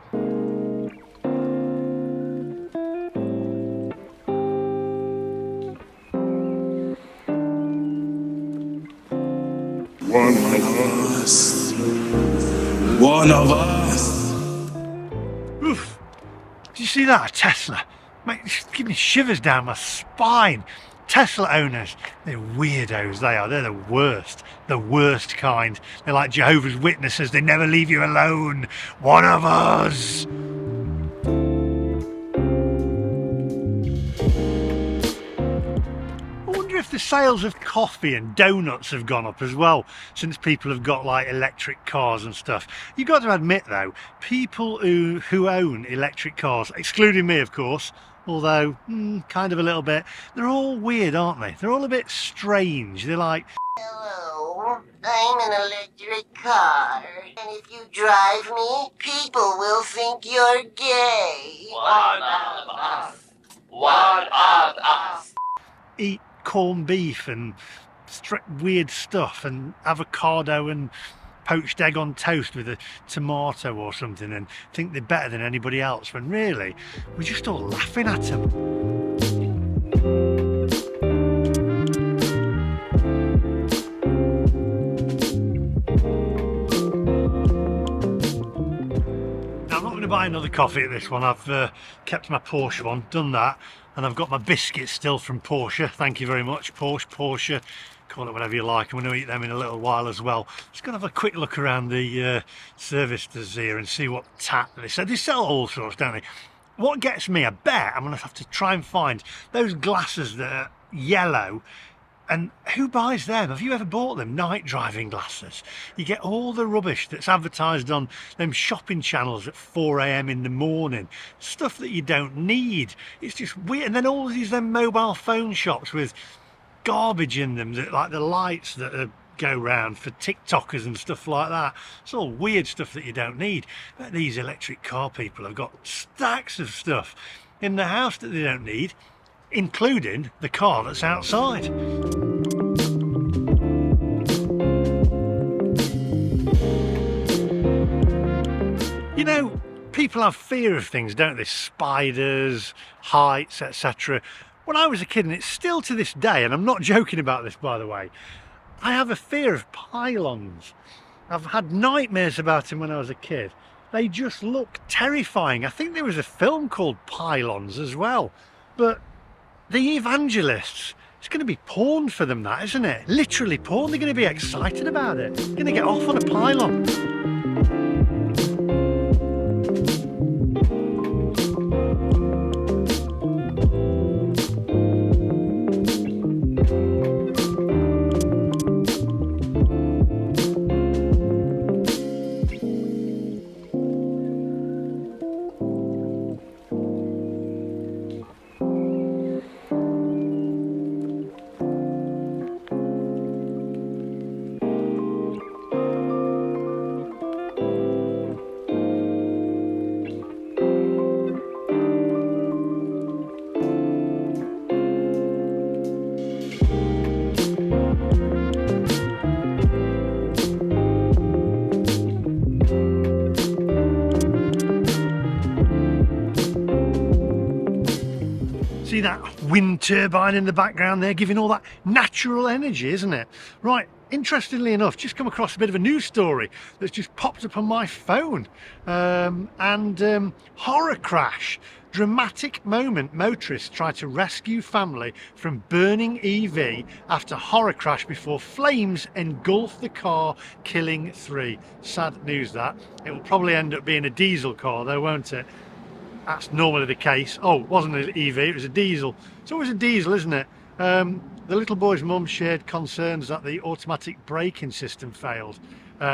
S3: One of us.
S1: Oof. Did you see that? A Tesla? Mate, it's giving me shivers down my spine. Tesla owners, they're weirdos, they are. They're the worst kind. They're like Jehovah's Witnesses, they never leave you alone. One of us. I wonder if the sales of coffee and donuts have gone up as well since people have got like electric cars and stuff. You've got to admit though, people who own electric cars, excluding me of course, although kind of a little bit, they're all weird, aren't they? They're all a bit strange. They're like,
S4: hello, I'm an electric car, and if you drive me, people will think you're gay.
S3: One of us. One of us.
S1: eat corned beef and weird stuff and avocado and poached egg on toast with a tomato or something and think they're better than anybody else, when really we're just all laughing at them. buy another coffee at this one. I've kept my Porsche one, done that, and I've got my biscuits still from Porsche. Thank you very much, Porsche. Call it whatever you like. I'm going to eat them in a little while as well. Just going to have a quick look around the service here and see what tap they sell. They sell all sorts, don't they? What gets me, I bet I'm going to have to try and find those glasses that are yellow. And who buys them? Have you ever bought them? Night driving glasses. You get all the rubbish that's advertised on them shopping channels at 4 AM in the morning. Stuff that you don't need. It's just weird. And then all these them mobile phone shops with garbage in them, that like the lights that go round for TikTokers and stuff like that. It's all weird stuff that you don't need. But these electric car people have got stacks of stuff in the house that they don't need, including the car that's outside. You know, people have fear of things, don't they? Spiders, heights, etc. When I was a kid, and it's still to this day, and I'm not joking about this, by the way, I have a fear of pylons. I've had nightmares about them when I was a kid. They just look terrifying. I think there was a film called Pylons as well. But the evangelists, it's going to be porn for them, that, isn't it? Literally porn. They're going to be excited about it. They're going to get off on a pylon. See that wind turbine in the background there, giving all that natural energy, isn't it? Right, interestingly enough, just come across a bit of a news story that's just popped up on my phone. Horror crash. Dramatic moment, motorists try to rescue family from burning EV after horror crash before flames engulf the car, killing 3. Sad news that. It will probably end up being a diesel car though, won't it? That's normally the case. Oh, it wasn't an EV, it was a diesel. It's always a diesel, isn't it? The little boy's mum shared concerns that the automatic braking system failed.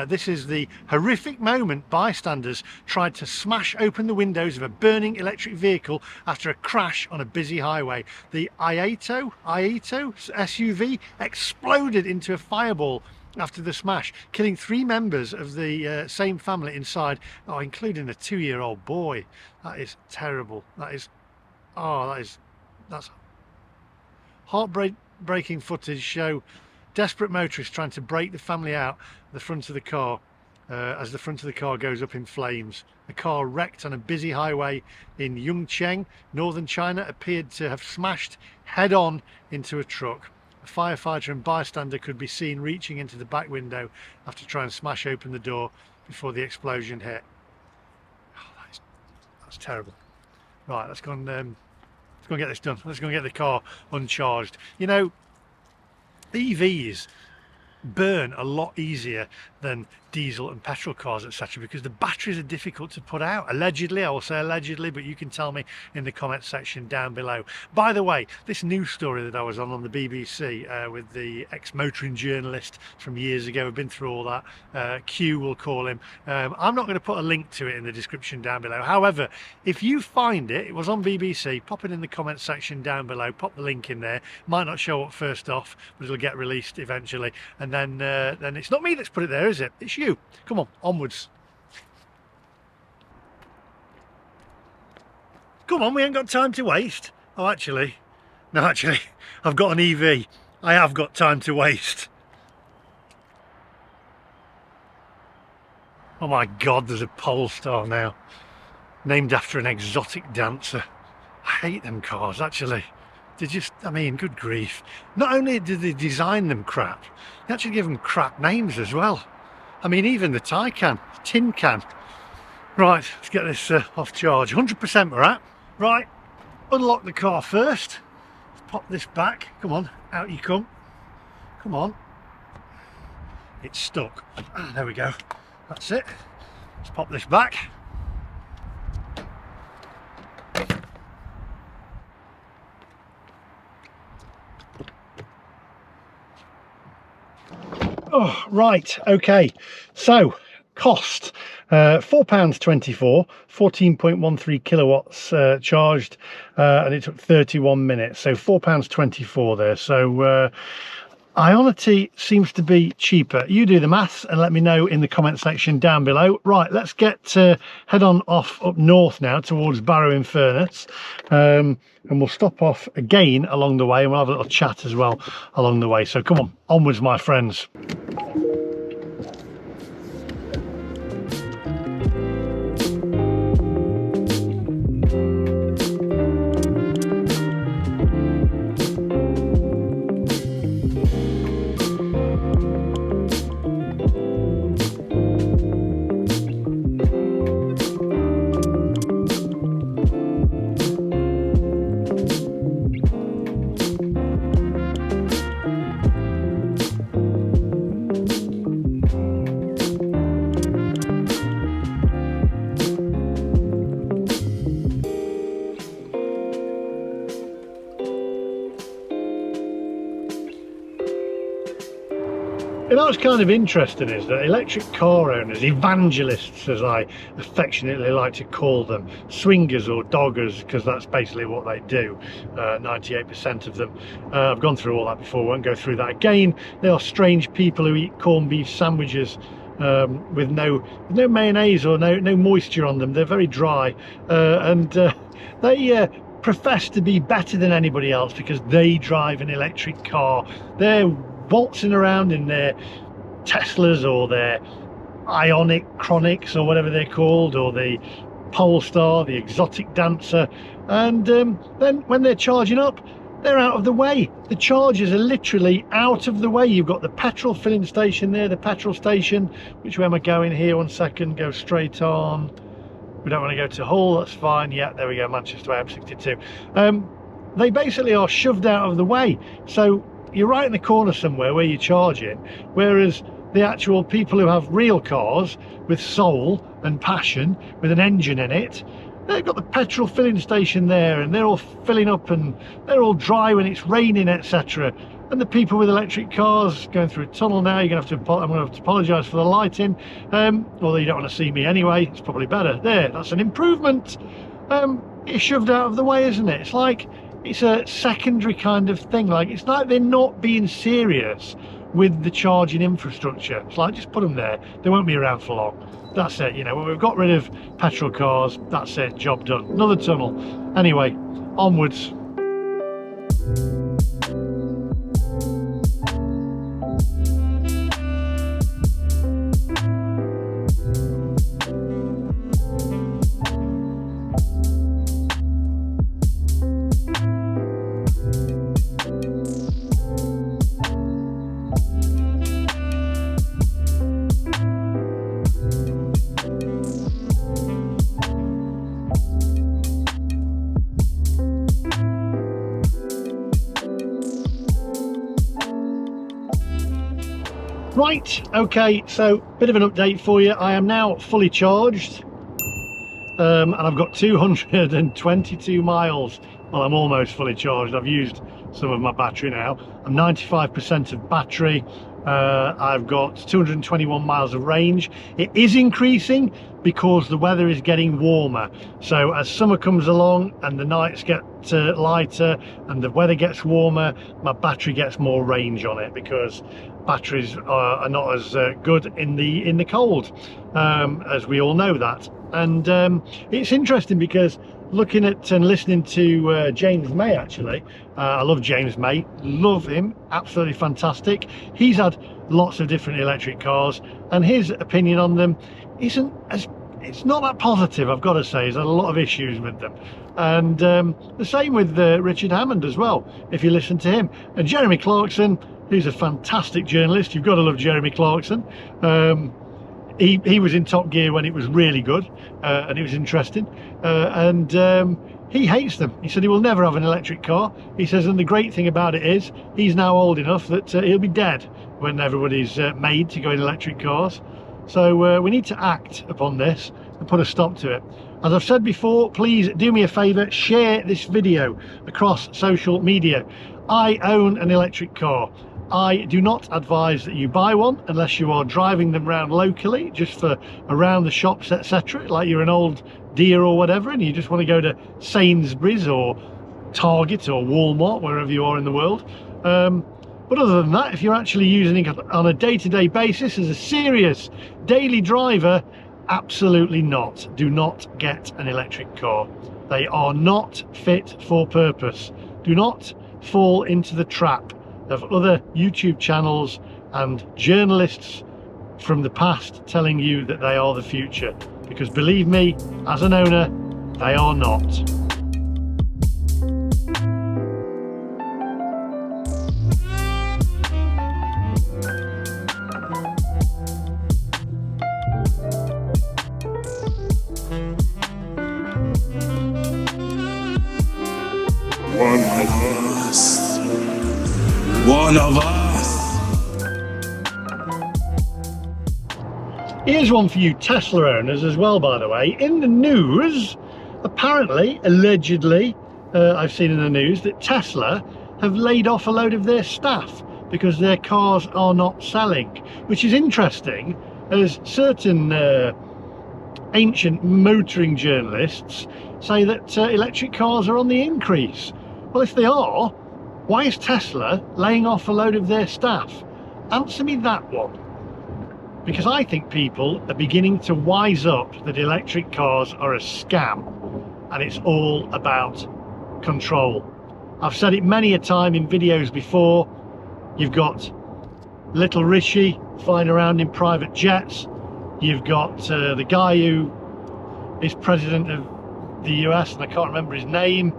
S1: This is the horrific moment bystanders tried to smash open the windows of a burning electric vehicle after a crash on a busy highway. The Iaito SUV exploded into a fireball after the smash, killing 3 members of the same family inside, including a 2-year-old boy. That is terrible. That's heartbreaking footage show desperate motorists trying to break the family out the front of the car as the front of the car goes up in flames. The car wrecked on a busy highway in Yongcheng, northern China, appeared to have smashed head-on into a truck. A firefighter and bystander could be seen reaching into the back window after trying to smash open the door before the explosion hit. That's terrible. Right, let's go and get this done. Let's go and get the car uncharged. You know, EVs burn a lot easier than diesel and petrol cars, etc., because the batteries are difficult to put out. Allegedly, I will say allegedly, but you can tell me in the comment section down below. By the way, this news story that I was on the BBC with the ex-motoring journalist from years ago, I've been through all that, Q we'll call him. I'm not going to put a link to it in the description down below. However, if you find it, it was on BBC, pop it in the comment section down below, pop the link in there. Might not show up first off, but it'll get released eventually, and then it's not me that's put it there, is it? It's you. Come on, onwards. Come on, we ain't got time to waste. No, actually, I've got an EV. I have got time to waste. Oh my God, there's a Polestar now, named after an exotic dancer. I hate them cars, actually. They just, I mean, good grief. Not only did they design them crap, they actually give them crap names as well. I mean, even the tin can. Right, let's get this off charge. 100% we're at. Right, unlock the car first. Let's pop this back. Come on, out you come. Come on. It's stuck. There we go. That's it. Let's pop this back. Oh, right, okay. So, cost £4.24, 14.13 kilowatts charged, and it took 31 minutes. So £4.24 there. So Ionity seems to be cheaper. You do the maths and let me know in the comment section down below. Right, let's get head on off up north now towards Barrow in Furness, and we'll stop off again along the way and we'll have a little chat as well along the way. So come on, onwards my friends. You know what's kind of interesting is that electric car owners, evangelists as I affectionately like to call them, swingers or doggers, because that's basically what they do, 98% of them. I've gone through all that before, won't go through that again. They are strange people who eat corned beef sandwiches with no mayonnaise or no moisture on them. They're very dry, and they profess to be better than anybody else because they drive an electric car. They're waltzing around in their Teslas or their Ionic Chronics or whatever they're called, or the Polestar, the Exotic Dancer, and then when they're charging up, they're out of the way. The chargers are literally out of the way. You've got the petrol filling station there, the petrol station. Which way am I going here? 1 second, go straight on. We don't want to go to Hull, that's fine. Yeah, there we go, Manchester M62. They basically are shoved out of the way. So you're right in the corner somewhere where you're charging, whereas the actual people who have real cars with soul and passion, with an engine in it, they've got the petrol filling station there and they're all filling up and they're all dry when it's raining, etc. And the people with electric cars going through a tunnel now, you're going to have to, I'm going to have to apologise for the lighting, although you don't want to see me anyway, it's probably better. There, that's an improvement. It's shoved out of the way, isn't it? It's like it's a secondary kind of thing. Like, it's like they're not being serious with the charging infrastructure. It's like, just put them there, they won't be around for long. That's it, you know. When we've got rid of petrol cars, that's it, job done. Another tunnel. Anyway, onwards. Right, okay, so bit of an update for you. I am now fully charged, and I've got 222 miles. Well, I'm almost fully charged. I've used some of my battery now. I'm 95% of battery. I've got 221 miles of range. It is increasing because the weather is getting warmer. So as summer comes along and the nights get lighter and the weather gets warmer, my battery gets more range on it, because batteries are not as good in the cold, as we all know that. And it's interesting because looking at and listening to James May, actually, I love James May, love him, absolutely fantastic. He's had lots of different electric cars and his opinion on them isn't as, it's not that positive, I've got to say. He's had a lot of issues with them. And the same with Richard Hammond as well, if you listen to him. And Jeremy Clarkson, who's a fantastic journalist, you've got to love Jeremy Clarkson. he was in Top Gear when it was really good, and it was interesting, and he hates them. He said he will never have an electric car. He says, and the great thing about it is he's now old enough that he'll be dead when everybody's made to go in electric cars. So we need to act upon this and put a stop to it. As I've said before, please do me a favour, share this video across social media. I own an electric car. I do not advise that you buy one unless you are driving them around locally, just for around the shops, etc. Like you're an old deer or whatever, and you just want to go to Sainsbury's or Target or Walmart, wherever you are in the world. But other than that, if you're actually using it on a day-to-day basis as a serious daily driver, absolutely not. Do not get an electric car. They are not fit for purpose. Do not fall into the trap of other YouTube channels and journalists from the past telling you that they are the future, because believe me, as an owner, they are not.
S5: One of us.
S1: Here's one for you Tesla owners as well, by the way. In the news, apparently, allegedly, I've seen in the news that Tesla have laid off a load of their staff because their cars are not selling, which is interesting, as certain ancient motoring journalists say that electric cars are on the increase. Well, if they are, why is Tesla laying off a load of their staff? Answer me that one. Because I think people are beginning to wise up that electric cars are a scam and it's all about control. I've said it many a time in videos before. You've got little Rishi flying around in private jets. You've got the guy who is president of the US, and I can't remember his name,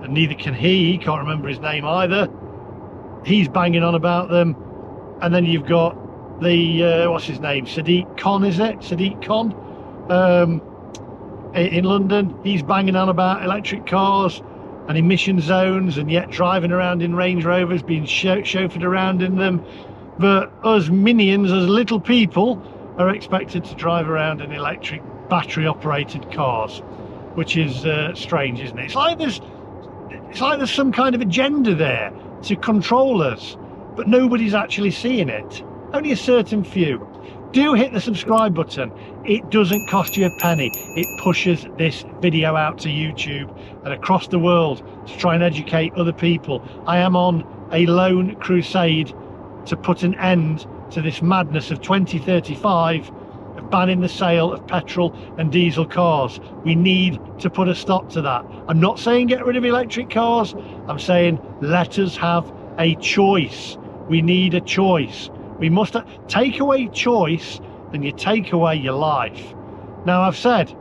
S1: and neither can he can't remember his name either. He's banging on about them. And then you've got the what's his name, Sadiq Khan, is it? Sadiq Khan in London. He's banging on about electric cars and emission zones, and yet driving around in Range Rovers, being chauffeured around in them. But us minions, as little people, are expected to drive around in electric battery operated cars, which is strange, isn't it? It's like there's some kind of agenda there to control us, but nobody's actually seeing it. Only a certain few. Do hit the subscribe button. It doesn't cost you a penny. It pushes this video out to YouTube and across the world to try and educate other people. I am on a lone crusade to put an end to this madness of 2035 of banning the sale of petrol and diesel cars. We need to put a stop to that. I'm not saying get rid of electric cars. I'm saying let us have a choice. We need a choice. We must take away choice, then you take away your life. Now, I've said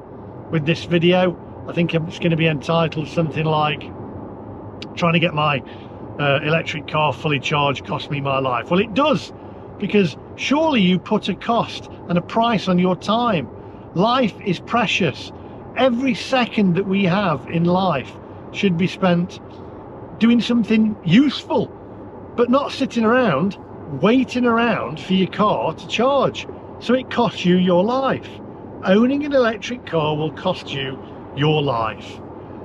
S1: with this video, I think it's going to be entitled something like trying to get my electric car fully charged cost me my life. Well, it does, because surely you put a cost and a price on your time. Life is precious. Every second that we have in life should be spent doing something useful, but not sitting around waiting around for your car to charge. So it costs you your life. Owning an electric car will cost you your life.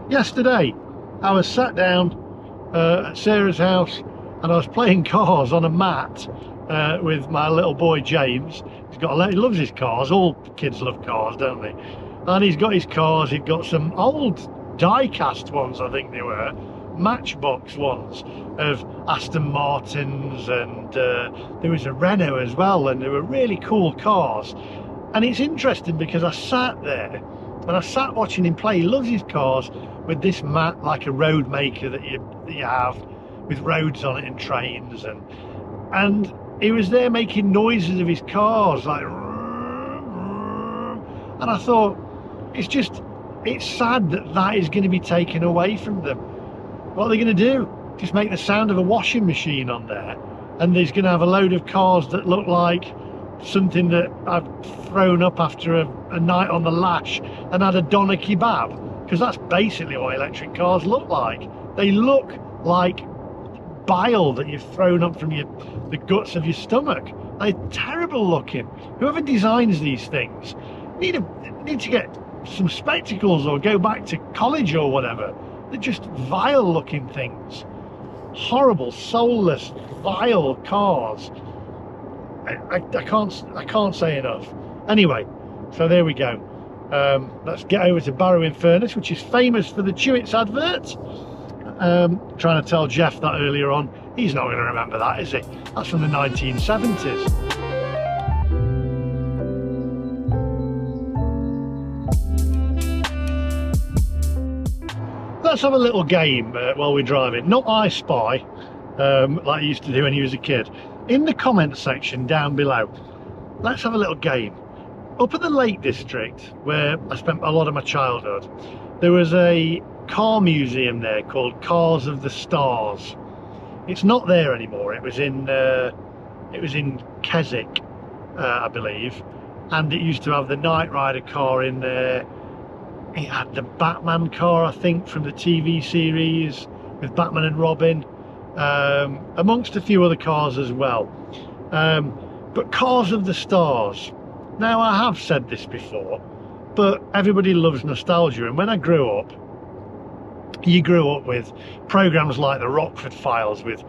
S1: Yesterday I was sat down at Sarah's house and I was playing cars on a mat with my little boy James. He loves his cars. All kids love cars, don't they? And he's got his cars. He'd got some old die-cast ones, I think they were, Matchbox ones of Aston Martins, and there was a Renault as well, and they were really cool cars. And it's interesting because I sat there and I sat watching him play. He loves his cars with this mat, like a road maker that you have with roads on it and trains, and he was there making noises of his cars like, and I thought, it's sad that is going to be taken away from them. What are they going to do? Just make the sound of a washing machine on there, and there's going to have a load of cars that look like something that I've thrown up after a night on the lash and had a doner kebab, because that's basically what electric cars look like. They look like bile that you've thrown up from the guts of your stomach. They're terrible looking. Whoever designs these things need to get some spectacles or go back to college or whatever. They're just vile looking things. Horrible, soulless, vile cars. I can't say enough. Anyway, so there we go. Let's get over to Barrow in Furness, which is famous for the Chewits advert. Trying to tell Geoff that earlier on. He's not going to remember that, is he? That's from the 1970s. Let's have a little game while we're driving. Not I Spy, like I used to do when he was a kid. In the comments section down below, let's have a little game. Up at the Lake District, where I spent a lot of my childhood, there was a car museum there called Cars of the Stars. It's not there anymore. It was in Keswick, I believe, and it used to have the Knight Rider car in there. It had the Batman car, I think, from the TV series with Batman and Robin, amongst a few other cars as well. But Cars of the Stars. Now, I have said this before, but everybody loves nostalgia, and when I grew up, you grew up with programs like the Rockford Files with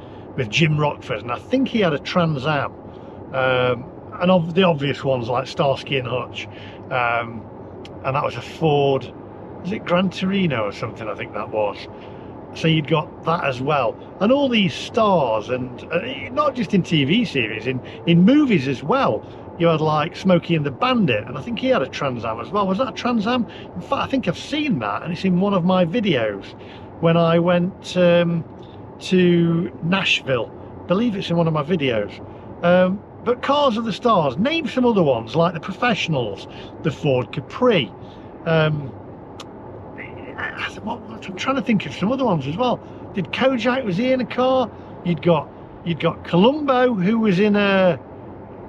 S1: Jim Rockford, and I think he had a Trans Am, and of the obvious ones like Starsky and Hutch, and that was a Ford, was it Gran Torino or something, I think that was. So you'd got that as well, and all these stars, and not just in TV series, in movies as well. You had like Smokey and the Bandit, and I think he had a Trans Am as well. Was that a Trans Am? In fact, I think I've seen that, and it's in one of my videos when I went to Nashville. I believe it's in one of my videos. But Cars of the Stars, name some other ones like the Professionals, the Ford Capri. I'm trying to think of some other ones as well. Did Kojak, was he in a car? You'd got Columbo, who was in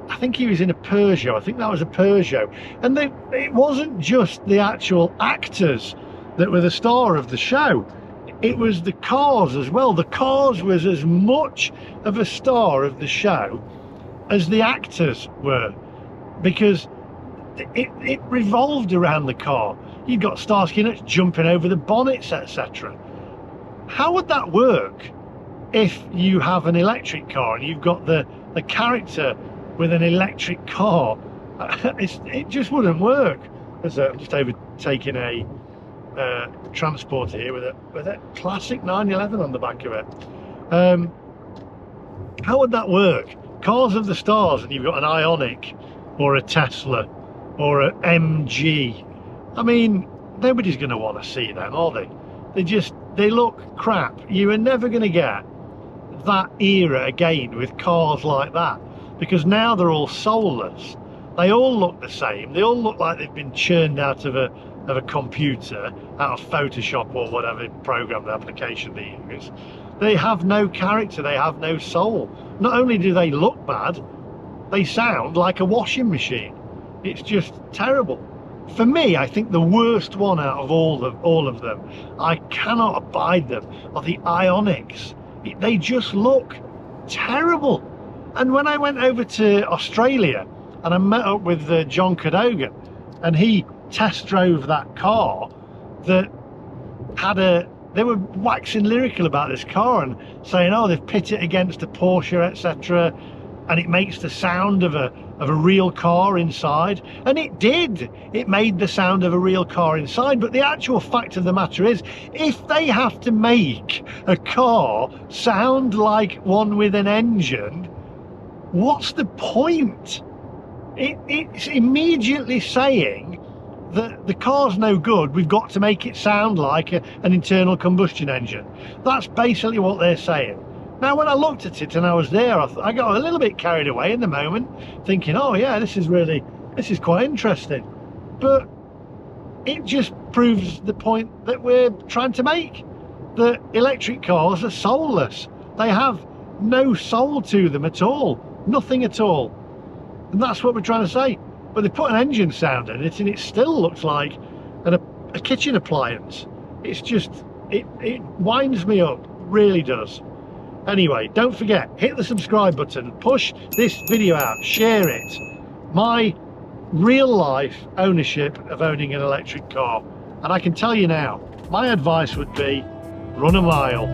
S1: I think he was in a Peugeot. I think that was a Peugeot. And it wasn't just the actual actors that were the star of the show. It was the cars as well. The cars was as much of a star of the show as the actors were, because it revolved around the car. You've got Starsky and Hutch jumping over the bonnets, etc. How would that work if you have an electric car and you've got the character with an electric car? It just wouldn't work. I'm just overtaking a transporter here with a classic 911 on the back of it. How would that work? Cars of the Stars, and you've got an Ioniq or a Tesla or an MG. I mean, nobody's going to want to see them, are they? They look crap. You are never going to get that era again with cars like that, because now they're all soulless. They all look the same. They all look like they've been churned out of a computer, out of Photoshop or whatever program, the application they use. They have no character. They have no soul. Not only do they look bad, they sound like a washing machine. It's just terrible. For me, I think the worst one out of all of them, I cannot abide them, are the Ioniqs. They just look terrible. And when I went over to Australia and I met up with John Cadogan, and he test drove that car that had they were waxing lyrical about this car and saying, oh, they've pit it against a Porsche, etc., and it makes the sound of a real car inside. And it did. It made the sound of a real car inside. But the actual fact of the matter is, if they have to make a car sound like one with an engine, what's the point? It's immediately saying that the car's no good, we've got to make it sound like an internal combustion engine. That's basically what they're saying. Now, when I looked at it and I was there, I got a little bit carried away in the moment, thinking, oh yeah, this is quite interesting. But it just proves the point that we're trying to make, that electric cars are soulless. They have no soul to them at all, nothing at all. And that's what we're trying to say. But they put an engine sound in it and it still looks like a kitchen appliance. It's just, it winds me up, really does. Anyway, don't forget, hit the subscribe button, push this video out, share it. My real life ownership of owning an electric car. And I can tell you now, my advice would be run a mile.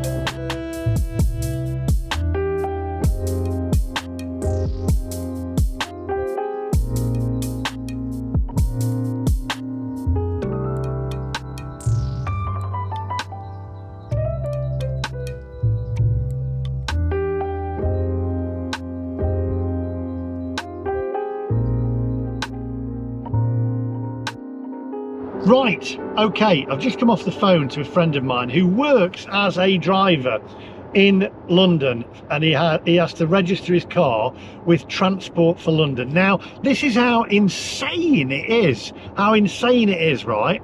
S1: Right, okay, I've just come off the phone to a friend of mine who works as a driver in London, and he has to register his car with Transport for London. Now, this is how insane it is, right?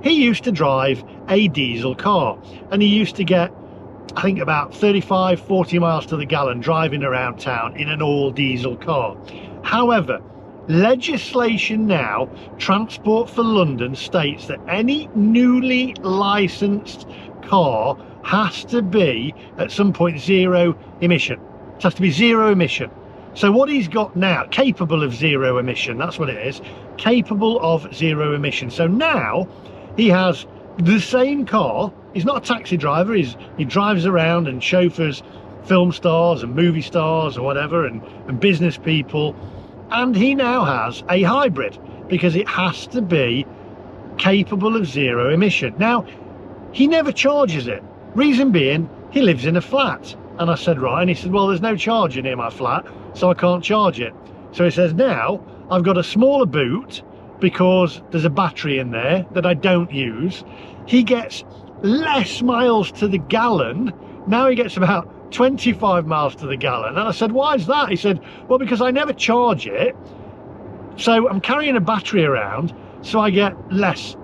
S1: He used to drive a diesel car, and he used to get, I think, about 35-40 miles to the gallon driving around town in an all diesel car. However, legislation now, Transport for London, states that any newly licensed car has to be at some point zero emission. It has to be zero emission. So what he's got now, capable of zero emission, that's what it is, capable of zero emission. So now he has the same car. He's not a taxi driver, he drives around and chauffeurs film stars and movie stars or whatever, and business people. And he now has a hybrid because it has to be capable of zero emission. Now, he never charges it. Reason being, he lives in a flat. And I said, right. And he said, well, there's no charger near my flat, so I can't charge it. So he says, now I've got a smaller boot because there's a battery in there that I don't use. He gets less miles to the gallon. Now he gets about 25 miles to the gallon. And I said, why is that? He said, well, because I never charge it, so I'm carrying a battery around, so I get less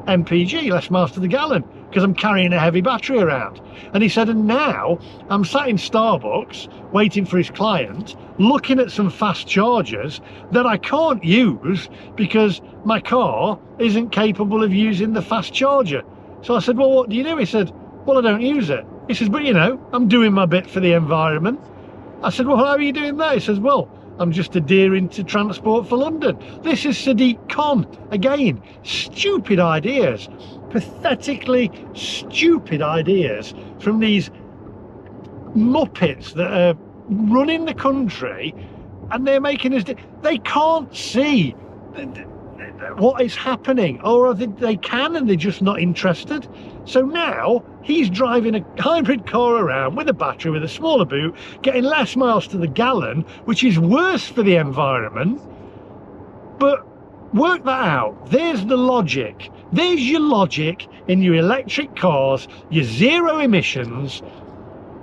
S1: mpg, less miles to the gallon, because I'm carrying a heavy battery around. And he said, and now I'm sat in Starbucks waiting for his client, looking at some fast chargers that I can't use because my car isn't capable of using the fast charger. So I said, well, what do you do? He said, well, I don't use it. He says, but you know, I'm doing my bit for the environment. I said, well, how are you doing that? He says, well, I'm just adhering to Transport for London. This is Sadiq Khan. Again, stupid ideas, pathetically stupid ideas from these muppets that are running the country, and they're making us, they can't see what is happening, or they can and they're just not interested. So now he's driving a hybrid car around with a battery, with a smaller boot, getting less miles to the gallon, which is worse for the environment. But work that out. There's the logic. There's your logic in your electric cars, your zero emissions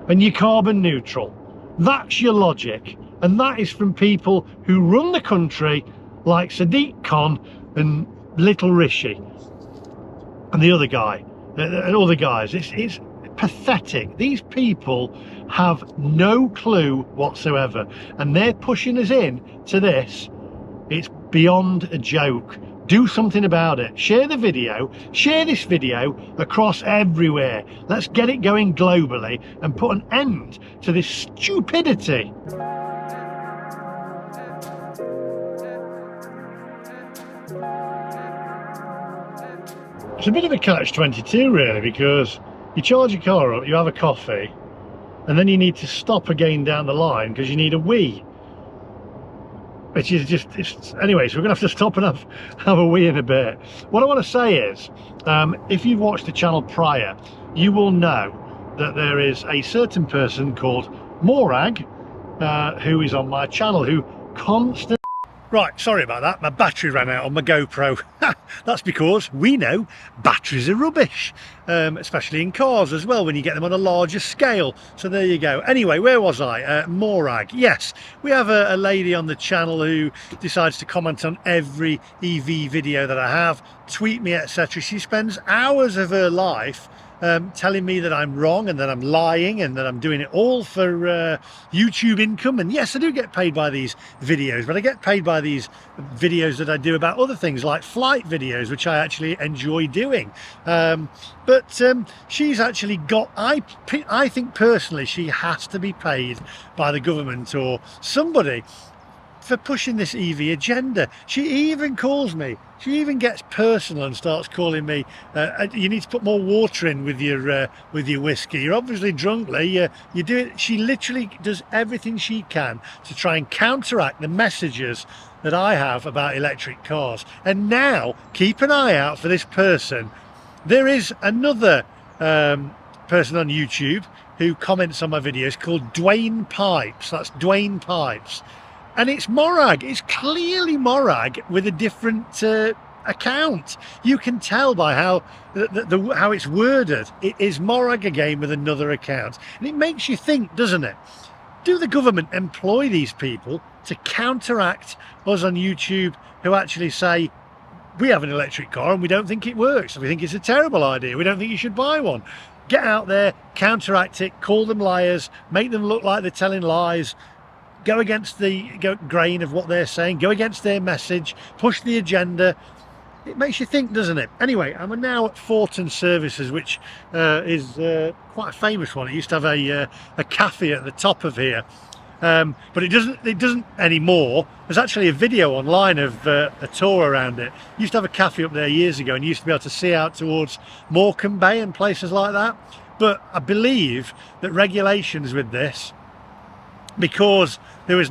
S1: and your carbon neutral. That's your logic, and that is from people who run the country like Sadiq Khan and Little Rishi and the other guy and all the guys. It's pathetic. These people have no clue whatsoever, and they're pushing us in to this. It's beyond a joke. Do something about it. Share the video, share this video across everywhere. Let's get it going globally and put an end to this stupidity. It's a bit of a catch-22 really, because you charge your car up, you have a coffee, and then you need to stop again down the line because you need a wee. Which is just, anyway, so we're gonna have to stop and have a wee in a bit. What I want to say is, if you've watched the channel prior, you will know that there is a certain person called Morag who is on my channel, who constantly... Right, sorry about that, my battery ran out on my GoPro. That's because we know batteries are rubbish, especially in cars as well, when you get them on a larger scale. So there you go. Anyway, where was I? Morag. Yes, we have a lady on the channel who decides to comment on every EV video that I have, tweet me, etc. She spends hours of her life telling me that I'm wrong and that I'm lying and that I'm doing it all for YouTube income. And yes, I do get paid by these videos, but I get paid by these videos that I do about other things like flight videos, which I actually enjoy doing. But she's actually got, I think personally, she has to be paid by the government or somebody for pushing this EV agenda. She even calls me, she even gets personal and starts calling me, you need to put more water in with your whiskey, you're obviously drunk, Lee. You do it. She literally does everything she can to try and counteract the messages that I have about electric cars. And now keep an eye out for this person. There is another person on YouTube who comments on my videos called Dwayne Pipes. That's Dwayne Pipes. And it's Morag. It's clearly Morag with a different account. You can tell by how how it's worded. It is Morag again with another account. And it makes you think, doesn't it? Do the government employ these people to counteract us on YouTube who actually say, we have an electric car and we don't think it works. We think it's a terrible idea. We don't think you should buy one. Get out there, counteract it, call them liars, make them look like they're telling lies. Go against the grain of what they're saying, go against their message, push the agenda. It makes you think, doesn't it? Anyway, I'm now at Fortin Services, which is quite a famous one. It used to have a cafe at the top of here, but it doesn't anymore. There's actually a video online of a tour around it. It used to have a cafe up there years ago, and you used to be able to see out towards Morecambe Bay and places like that. But I believe that regulations with this, because there was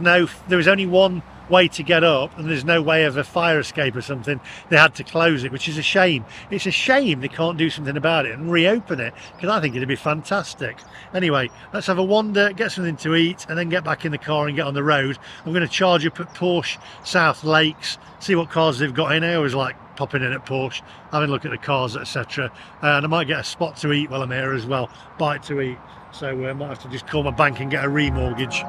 S1: only one way to get up and there's no way of a fire escape or something, they had to close it, which is a shame. It's a shame they can't do something about it and reopen it, because I think it'd be fantastic. Anyway, let's have a wander, get something to eat, and then get back in the car and get on the road. I'm going to charge up at Porsche South Lakes, see what cars they've got in. I always like popping in at Porsche, having a look at the cars, etc. And I might get a spot to eat while I'm here as well, bite to eat. So I might have to just call my bank and get a remortgage.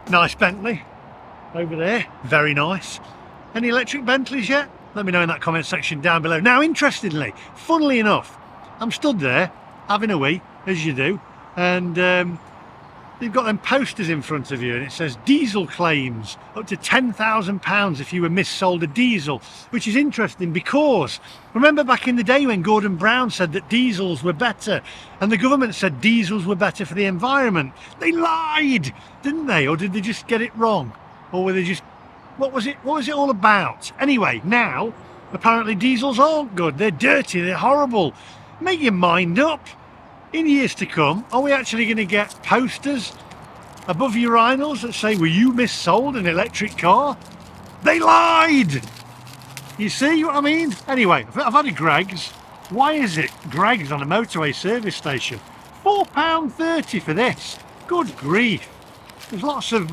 S1: Nice Bentley over there, very nice. Any electric Bentleys yet? Let me know in that comment section down below. Now, interestingly, funnily enough, I'm stood there having a wee, as you do, and they've got them posters in front of you, and it says diesel claims up to £10,000 if you were missold a diesel, which is interesting because remember back in the day when Gordon Brown said that diesels were better, and the government said diesels were better for the environment. They lied, didn't they? Or did they just get it wrong? Or were they just, what was it all about? Anyway, now apparently diesels aren't good. They're dirty, they're horrible. Make your mind up. In years to come, are we actually going to get posters above urinals that say, were you missold an electric car? They lied! You see what I mean? Anyway, I've had a Greggs. Why is it Greggs on a motorway service station? £4.30 for this. Good grief. There's lots of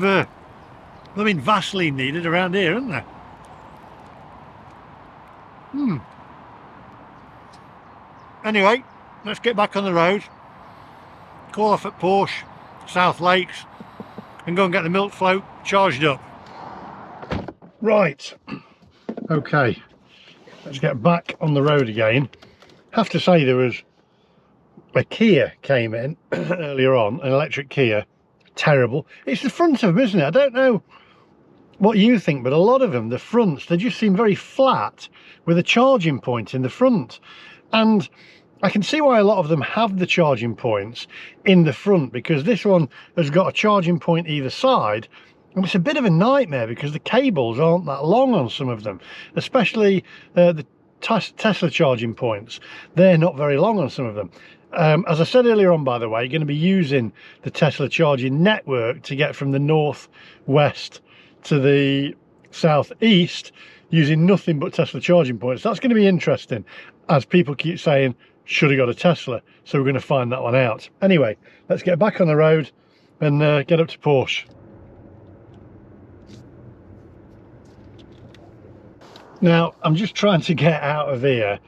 S1: Vaseline needed around here, isn't there? Anyway, let's get back on the road, call off at Porsche South Lakes, and go and get the milk float charged up. Right, okay, let's get back on the road again. Have to say, there was a Kia came in earlier on, an electric Kia. Terrible. It's the front of them, isn't it? I don't know what you think, but a lot of them, the fronts, they just seem very flat with a charging point in the front. And I can see why a lot of them have the charging points in the front, because this one has got a charging point either side, and it's a bit of a nightmare because the cables aren't that long on some of them, especially the Tesla charging points. They're not very long on some of them. as I said earlier on, by the way, you're going to be using the Tesla charging network to get from the northwest to the southeast using nothing but Tesla charging points. That's going to be interesting, as people keep saying, should have got a Tesla. So we're going to find that one out. Anyway, let's get back on the road and get up to Porsche. Now, I'm just trying to get out of here,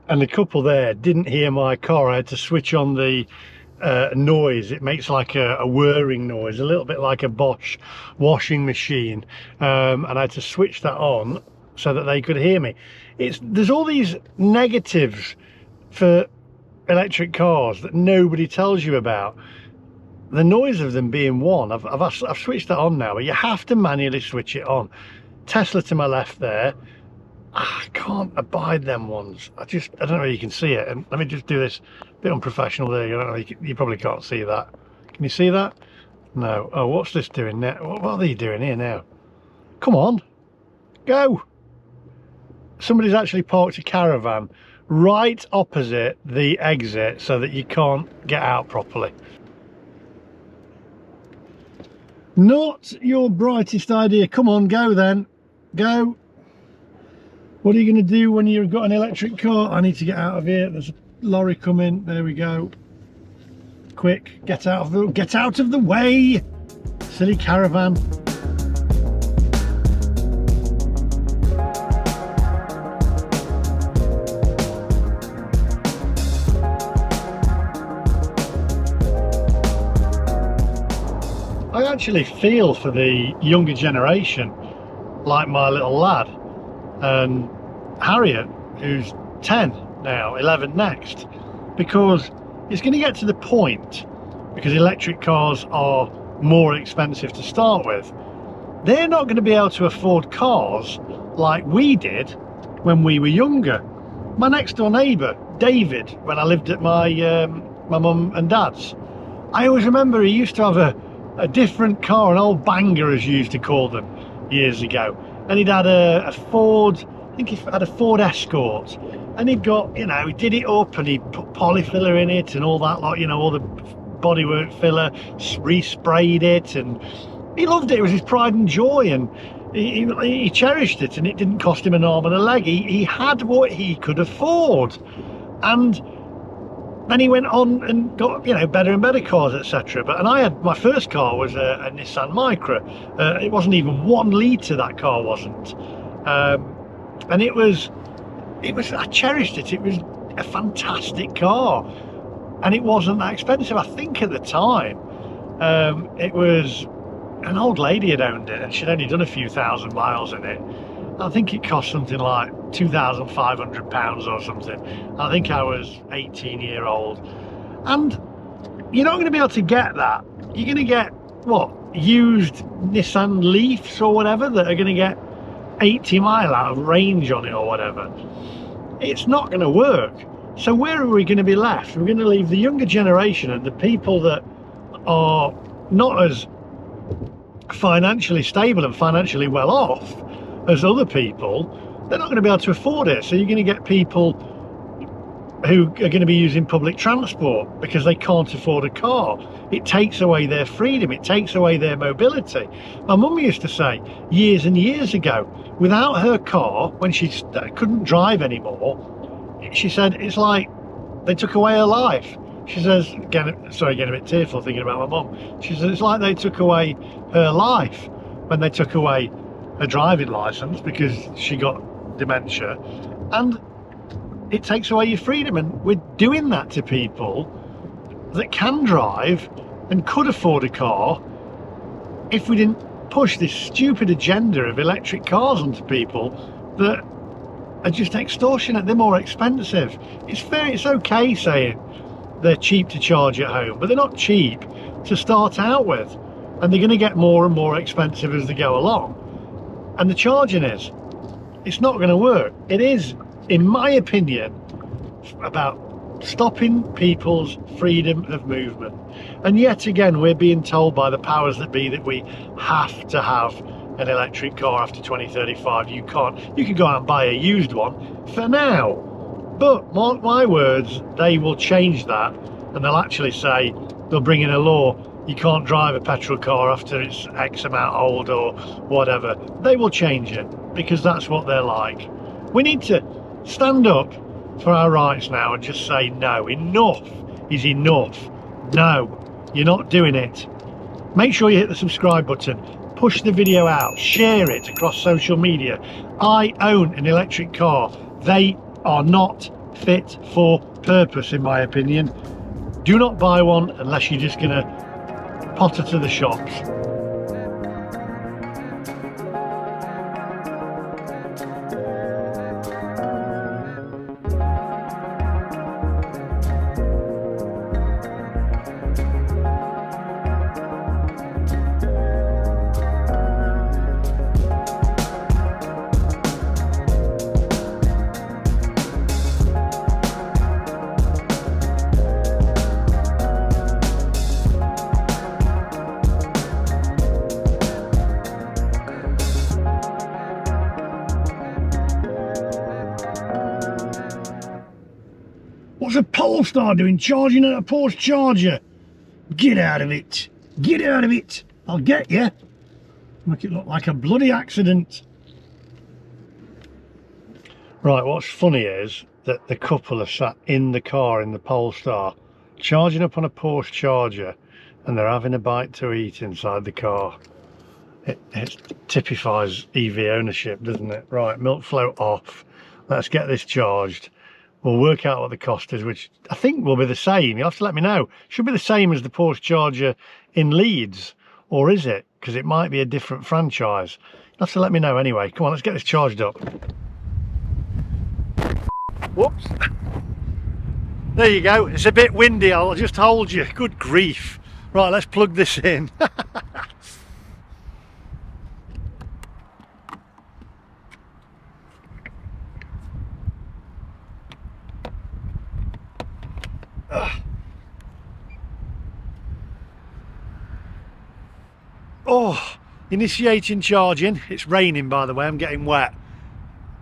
S1: and the couple there didn't hear my car. I had to switch on the noise. It makes like a whirring noise, a little bit like a Bosch washing machine, and I had to switch that on so that they could hear me. There's all these negatives for electric cars that nobody tells you about. The noise of them being one. I've switched that on now, but you have to manually switch it on. Tesla to my left there. I can't abide them ones. I don't know if you can see it. And let me just do this a bit unprofessional there. I don't know, you probably can't see that. Can you see that? No. Oh, what's this doing now? What are they doing here now? Come on, go. Somebody's actually parked a caravan right opposite the exit so that you can't get out properly. Not your brightest idea. Come on, go then. Go. What are you going to do when you've got an electric car? I need to get out of here. There's a lorry coming. There we go. Quick, get out of the way, silly caravan. I actually feel for the younger generation, like my little lad and Harriet, who's 10 now, 11 next, because it's going to get to the point, because electric cars are more expensive to start with, they're not going to be able to afford cars like we did when we were younger. My next door neighbour, David, when I lived at my mum and dad's, I always remember he used to have a different car, an old banger as you used to call them years ago, and he'd had a Ford, I think he had a Ford Escort, and he'd got, you know, he did it up and he put polyfiller in it and all that lot, you know, all the bodywork filler, resprayed it, and he loved it. It was his pride and joy, and he cherished it, and it didn't cost him an arm and a leg. He had what he could afford, and then he went on and got, you know, better and better cars, etc. But I had, my first car was a Nissan Micra. It wasn't even 1 litre, that car wasn't, and it was I cherished it. It was a fantastic car, and it wasn't that expensive. I think at the time it was, an old lady had owned it, and she'd only done a few thousand miles in it. I think it cost something like £2,500 or something. I think I was 18-year-old, and you're not going to be able to get that. You're going to get, what, used Nissan Leafs or whatever that are going to get 80 mile out of range on it or whatever. It's not going to work. So where are we going to be left? We're going to leave the younger generation and the people that are not as financially stable and financially well off as other people. They're not going to be able to afford it. So you're going to get people who are going to be using public transport because they can't afford a car. It takes away their freedom. It takes away their mobility. My mum used to say years and years ago, without her car, when she couldn't drive anymore, she said it's like they took away her life. She says, getting a bit tearful thinking about my mum. She says it's like they took away her life when they took away her driving license because she got dementia, and it takes away your freedom. And we're doing that to people that can drive and could afford a car if we didn't push this stupid agenda of electric cars onto people that are just extortionate. They're more expensive. It's okay saying they're cheap to charge at home, but they're not cheap to start out with, and they're going to get more and more expensive as they go along. And the charging it's not going to work. It is, in my opinion, about stopping people's freedom of movement. And yet again, we're being told by the powers that be that we have to have an electric car after 2035. You can go out and buy a used one for now, but mark my words, they will change that and they'll actually say, they'll bring in a law, you can't drive a petrol car after it's X amount old or whatever. They will change it because that's what they're like. We need to stand up for our rights now and just say no. Enough is enough. No, you're not doing it. Make sure you hit the subscribe button, push the video out, share it across social media. I own an electric car. They are not fit for purpose, in my opinion. Do not buy one unless you're just gonna potter to the shops. What's a Polestar doing charging at a Porsche charger? Get out of it. Get out of it. I'll get you. Make it look like a bloody accident. Right, what's funny is that the couple are sat in the car in the Polestar charging up on a Porsche charger, and they're having a bite to eat inside the car. It typifies EV ownership, doesn't it? Right, milk float off. Let's get this charged. We'll work out what the cost is, which I think will be the same. You'll have to let me know. Should be the same as the Porsche charger in Leeds, or is it? Because it might be a different franchise. You'll have to let me know anyway. Come on, let's get this charged up. Whoops. There you go. It's a bit windy, I'll just hold you. Good grief. Right, let's plug this in. Oh, initiating charging. It's raining, by the way. I'm getting wet.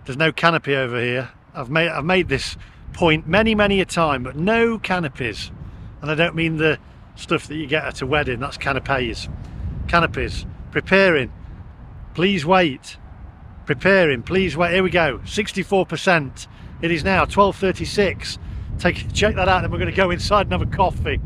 S1: There's no canopy over here. I've made this point many a time, but no canopies. And I don't mean the stuff that you get at a wedding. That's canapes. Canopies. Preparing. Please wait. Preparing. Please wait. Here we go. 64%. It is now 12:36. Check that out, then we're going to go inside and have a coffee.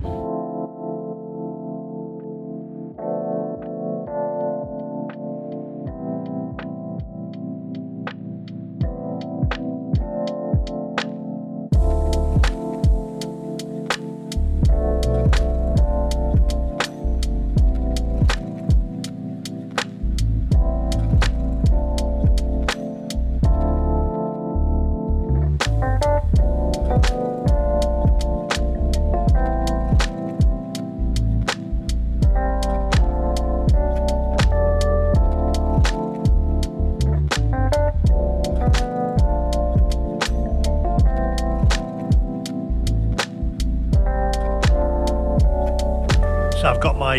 S1: So I've got my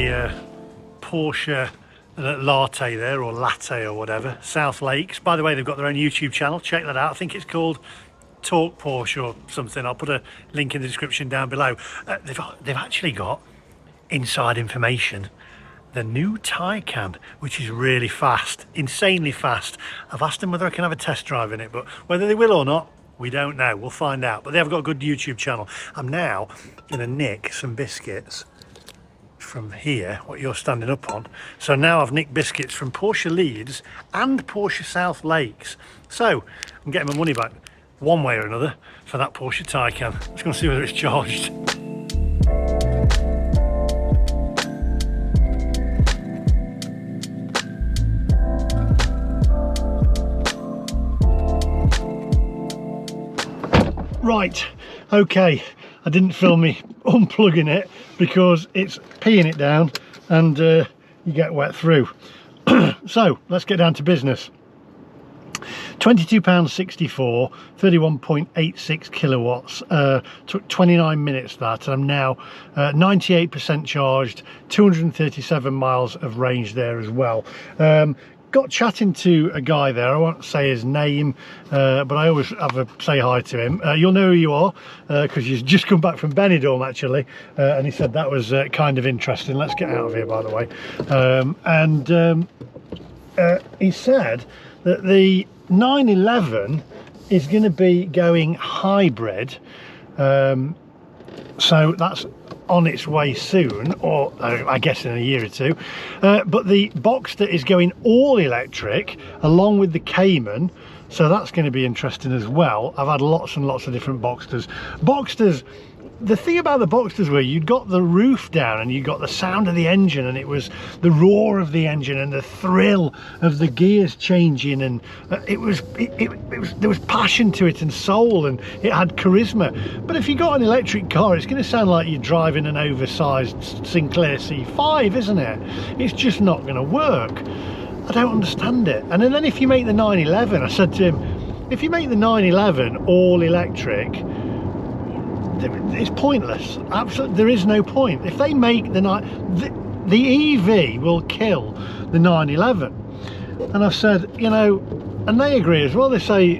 S1: Porsche latte there, or latte or whatever, South Lakes. By the way, they've got their own YouTube channel, check that out. I think it's called Talk Porsche or something. I'll put a link in the description down below. They've actually got inside information. The new Taycan, which is really fast, insanely fast. I've asked them whether I can have a test drive in it, but whether they will or not, we don't know. We'll find out. But they have got a good YouTube channel. I'm now going to nick some biscuits from here, what you're standing up on. So now I've nicked biscuits from Porsche Leeds and Porsche South Lakes. So I'm getting my money back one way or another for that Porsche Taycan. Let's go and see whether it's charged. Right, okay, I didn't film me unplugging it because it's peeing it down and you get wet through. So let's get down to business. £22.64, 31.86 kilowatts, took 29 minutes that, and I'm now 98% charged, 237 miles of range there as well. got chatting to a guy there. I won't say his name, but I always have a say hi to him. You'll know who you are because you've just come back from Benidorm actually, and he said that was kind of interesting. Let's get out of here, by the way. He said that the 911 is going to be going hybrid, so that's on its way soon, or I guess in a year or two, but the Boxster is going all electric along with the Cayman, so that's going to be interesting as well. I've had lots and lots of different Boxsters. The thing about the Boxsters were you'd got the roof down and you got the sound of the engine, and it was the roar of the engine and the thrill of the gears changing, and there was passion to it and soul, and it had charisma. But if you got an electric car, it's going to sound like you're driving an oversized Sinclair C5, isn't it? It's just not going to work. I don't understand it. And then if you make the 911, I said to him, if you make the 911 all electric, it's pointless. Absolutely, there is no point. If they make the EV will kill the 911. And I've said, you know, and they agree as well. They say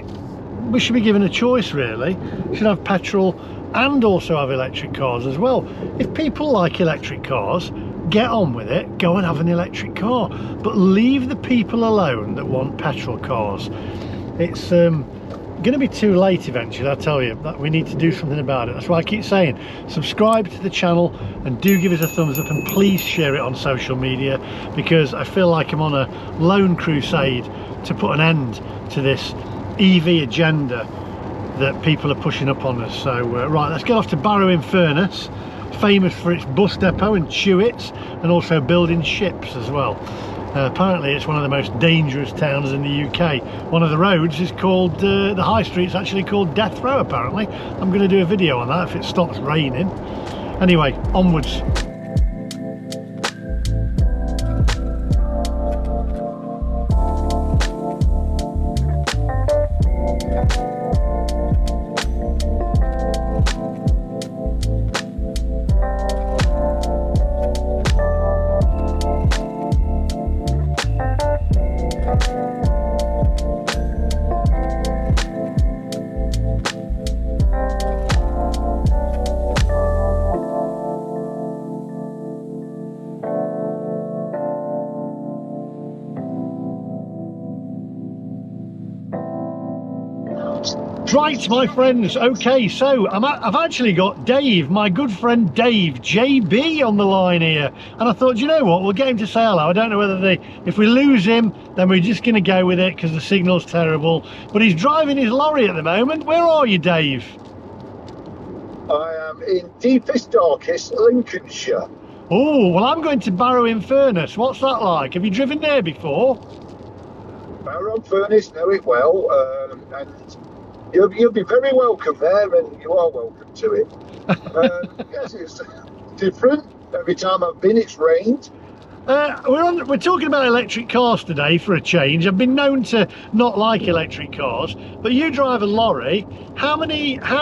S1: we should be given a choice, really. We should have petrol and also have electric cars as well. If people like electric cars, get on with it, go and have an electric car, but leave the people alone that want petrol cars. It's going to be too late eventually, I tell you. That we need to do something about it. That's why I keep saying subscribe to the channel and do give us a thumbs up, and please share it on social media, because I feel like I'm on a lone crusade to put an end to this EV agenda that people are pushing up on us. So right, let's get off to Barrow in Furness, famous for its bus depot and Chewits, and also building ships as well. Apparently it's one of the most dangerous towns in the UK. One of the roads is called, the high street's actually called Death Row apparently. I'm going to do a video on that if it stops raining. Anyway, onwards. Right, my friends, okay, so I've actually got Dave, my good friend Dave, JB, on the line here, and I thought, you know what, we'll get him to say hello. I don't know whether if we lose him, then we're just going to go with it because the signal's terrible, but he's driving his lorry at the moment. Where are you, Dave?
S6: I am in deepest, darkest Lincolnshire.
S1: Oh, well, I'm going to Barrow in Furness. What's that like? Have you driven there before?
S6: Barrow in Furness, know it well, and you'll be very welcome there, and you are welcome to it. Yes, it's different. Every time I've been, it's rained.
S1: We're talking about electric cars today for a change. I've been known to not like electric cars, but you drive a lorry. How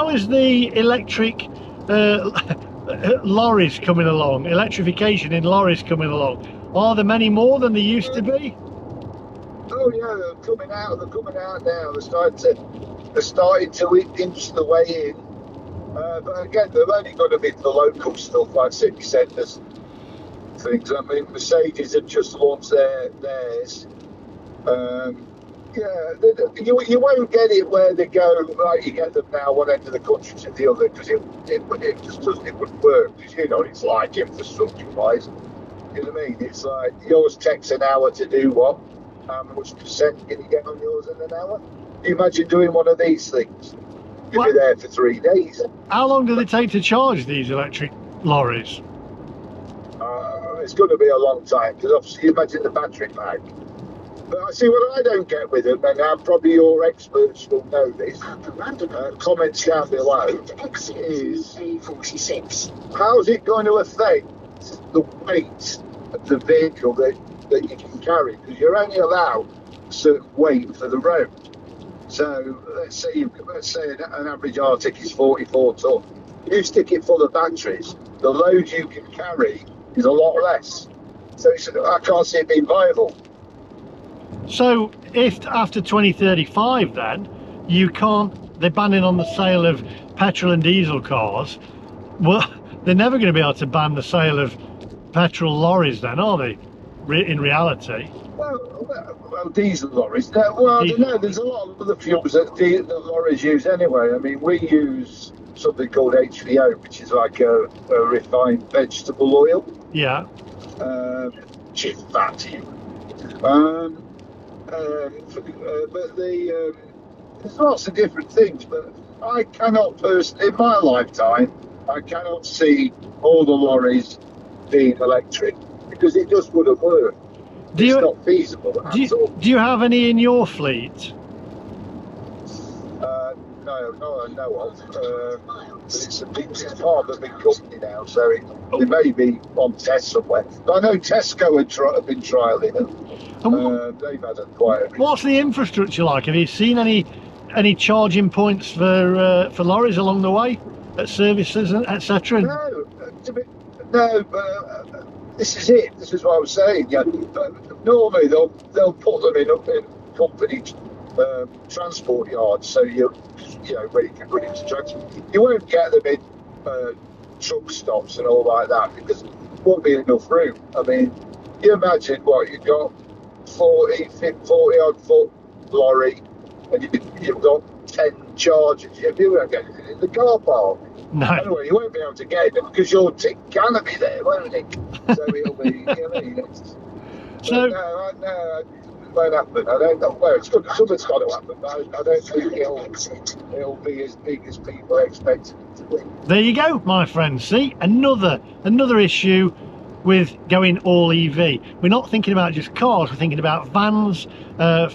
S1: is the electric lorries coming along? Electrification in lorries coming along? Are there many more than there used to be?
S6: Oh yeah, they're coming out now. They're starting to inch the way in. But again, they're only going to be the local stuff like city centres things. I mean, Mercedes have just launched theirs. Yeah, you won't get it where they go, right, you get them now one end of the country to the other, because it wouldn't work, because, you know, it's like infrastructure-wise. You know what I mean? It's like, yours takes an hour to do what? How much percent can you get on yours in an hour? Can you imagine doing one of these things? You'd be there for 3 days.
S1: How long do they take to charge these electric lorries?
S6: It's going to be a long time, because obviously you imagine the battery pack. But I see what I don't get with them, and probably your experts will know this. Comments down below is how's it going to affect the weight of the vehicle that you can carry? Because you're only allowed a certain weight for the road. So let's say an average Arctic is 44 ton. You stick it full of batteries, the load you can carry is a lot less. So I can't see it being viable.
S1: So if after 2035 then you can't, they're banning on the sale of petrol and diesel cars, well, they're never going to be able to ban the sale of petrol lorries then, are they, in reality?
S6: Well, diesel lorries. Well, I don't know. There's a lot of other fuels that lorries use anyway. I mean, we use something called HVO, which is like a refined vegetable oil.
S1: Yeah.
S6: Which is fatty. But there's lots of different things. But I cannot personally, in my lifetime, I cannot see all the lorries being electric because it just wouldn't work. It's not feasible at all.
S1: Do you have any in your fleet?
S6: No, not I know of. It's part of a big company now, so it may be on test somewhere. But I know Tesco have been trialling it. They've had quite a bit.
S1: What's the infrastructure like? Have you seen any charging points for lorries along the way at services, etc.?
S6: No, this is it. This is what I was saying. Yeah, normally they'll put them in company transport yards, so you know where you can put it to transport. You won't get them in truck stops and all like that because there won't be enough room. I mean, you imagine what you've got 40 odd foot lorry, and you've got 10 chargers. You won't get it in the car park.
S1: No.
S6: Anyway, you won't be able to get it because your tin can be there, won't it? So it'll be, you know,
S1: so
S6: no, it won't happen. I don't know. Well, something's got to happen, but I don't think it'll be as big as people expect it to be.
S1: There you go, my friends. See, another issue with going all EV. We're not thinking about just cars, we're thinking about vans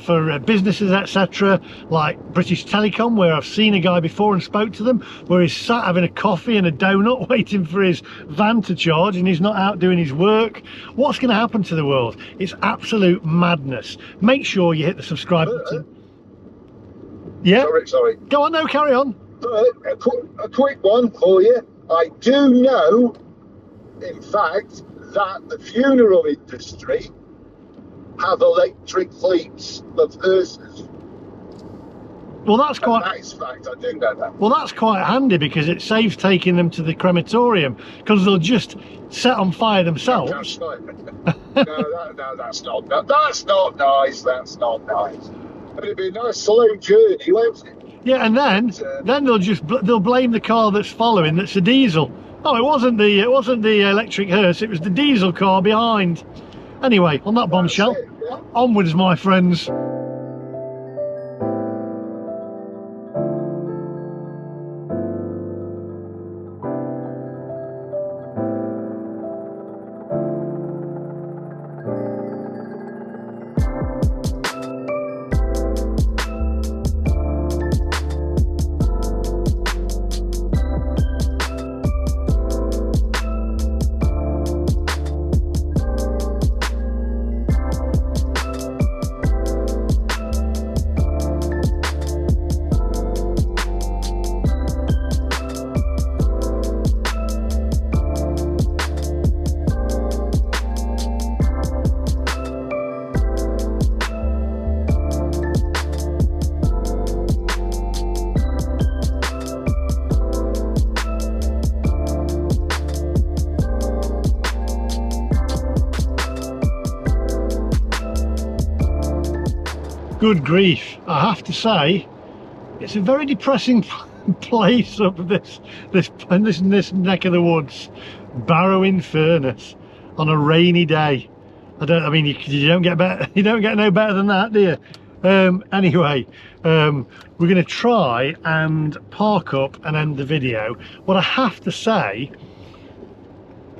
S1: for businesses, etc., like British Telecom, where I've seen a guy before and spoke to them, where he's sat having a coffee and a donut waiting for his van to charge and he's not out doing his work. What's going to happen to the world? It's absolute madness. Make sure you hit the subscribe button. Yeah?
S6: Sorry.
S1: Go on, no, carry on.
S6: A quick one for you. I do know, in fact, that the funeral industry have electric fleets of hearses.
S1: Well, that's quite.
S6: That is fact. I do know that.
S1: Well, that's quite handy because it saves taking them to the crematorium because they'll just set on fire themselves.
S6: No, that's not. That's not nice. That's not nice. But it'd be a nice slow journey, won't it?
S1: Yeah, and then they'll blame the car that's following. That's a diesel. Oh, it wasn't the electric hearse, it was the diesel car behind. Anyway, on that bombshell, onwards, my friends. Good grief, I have to say, it's a very depressing place up this neck of the woods. Barrow in Furness on a rainy day. I mean, you don't get better. You don't get no better than that, do you? Anyway, we're going to try and park up and end the video. What I have to say,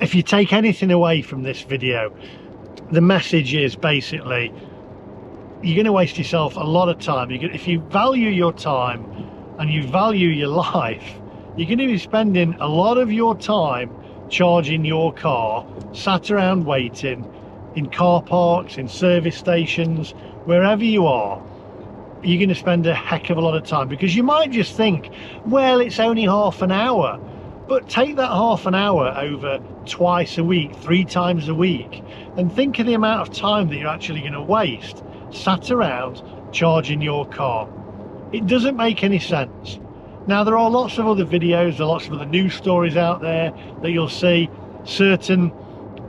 S1: if you take anything away from this video, the message is basically, you're going to waste yourself a lot of time. If you value your time and you value your life, you're going to be spending a lot of your time charging your car, sat around waiting in car parks, in service stations, wherever you are. You're going to spend a heck of a lot of time because you might just think, well, it's only half an hour. But take that half an hour over twice a week, 3 times a week, and think of the amount of time that you're actually going to waste. sat around charging your car. It doesn't make any sense. Now, there are lots of other videos, there are lots of other news stories out there that you'll see. Certain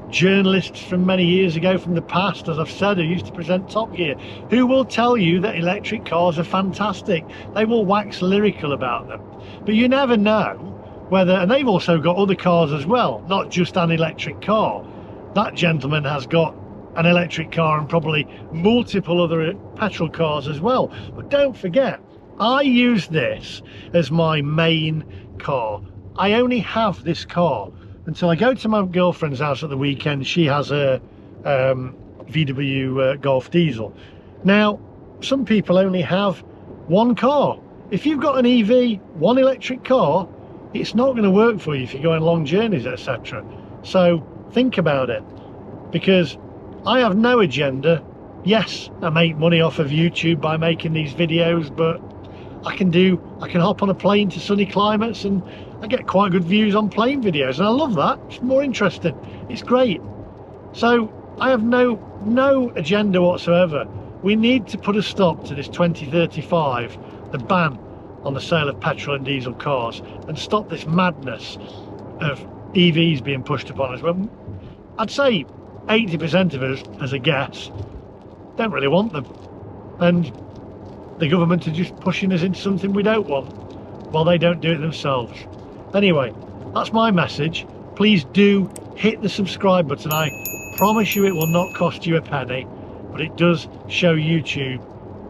S1: journalists from many years ago, from the past, as I've said, who used to present Top Gear, who will tell you that electric cars are fantastic. They will wax lyrical about them. But you never know whether, and they've also got other cars as well, not just an electric car. That gentleman has got an electric car and probably multiple other petrol cars as well. But don't forget, I use this as my main car. I only have this car until I go to my girlfriend's house at the weekend. She has a VW Golf diesel. Now, some people only have one car. If you've got an EV, one electric car, it's not going to work for you if you're going long journeys, etc. So think about it, because I have no agenda. Yes, I make money off of YouTube by making these videos, but I can hop on a plane to sunny climates and I get quite good views on plane videos, and I love that. It's more interesting. It's great. So I have no agenda whatsoever. We need to put a stop to this 2035, the ban on the sale of petrol and diesel cars, and stop this madness of EVs being pushed upon us. Well, I'd say 80% of us, as a guess, don't really want them, and the government are just pushing us into something we don't want, while they don't do it themselves. Anyway, that's my message. Please do hit the subscribe button. I promise you it will not cost you a penny, but it does show YouTube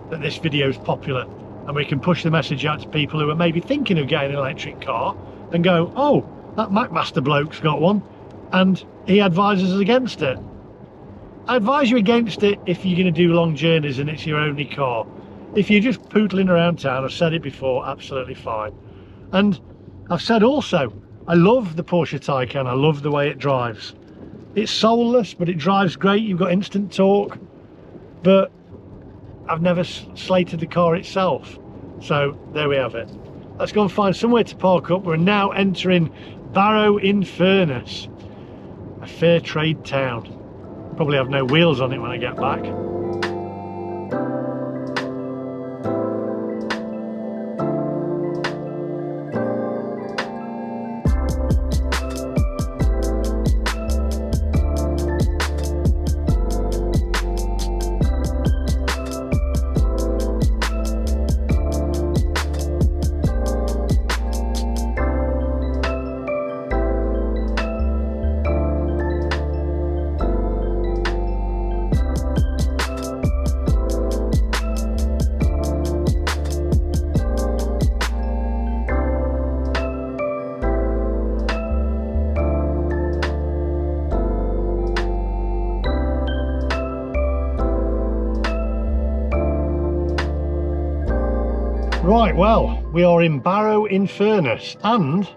S1: that this video is popular, and we can push the message out to people who are maybe thinking of getting an electric car and go, oh, that MacMaster bloke's got one and he advises us against it. I advise you against it if you're going to do long journeys and it's your only car. If you're just pootling around town, I've said it before, absolutely fine. And I've said also, I love the Porsche Taycan. I love the way it drives. It's soulless, but it drives great. You've got instant torque, but I've never slated the car itself. So there we have it. Let's go and find somewhere to park up. We're now entering Barrow in Furness, a fair trade town. Probably have no wheels on it when I get back. Right, well, we are in Barrow in Furness, and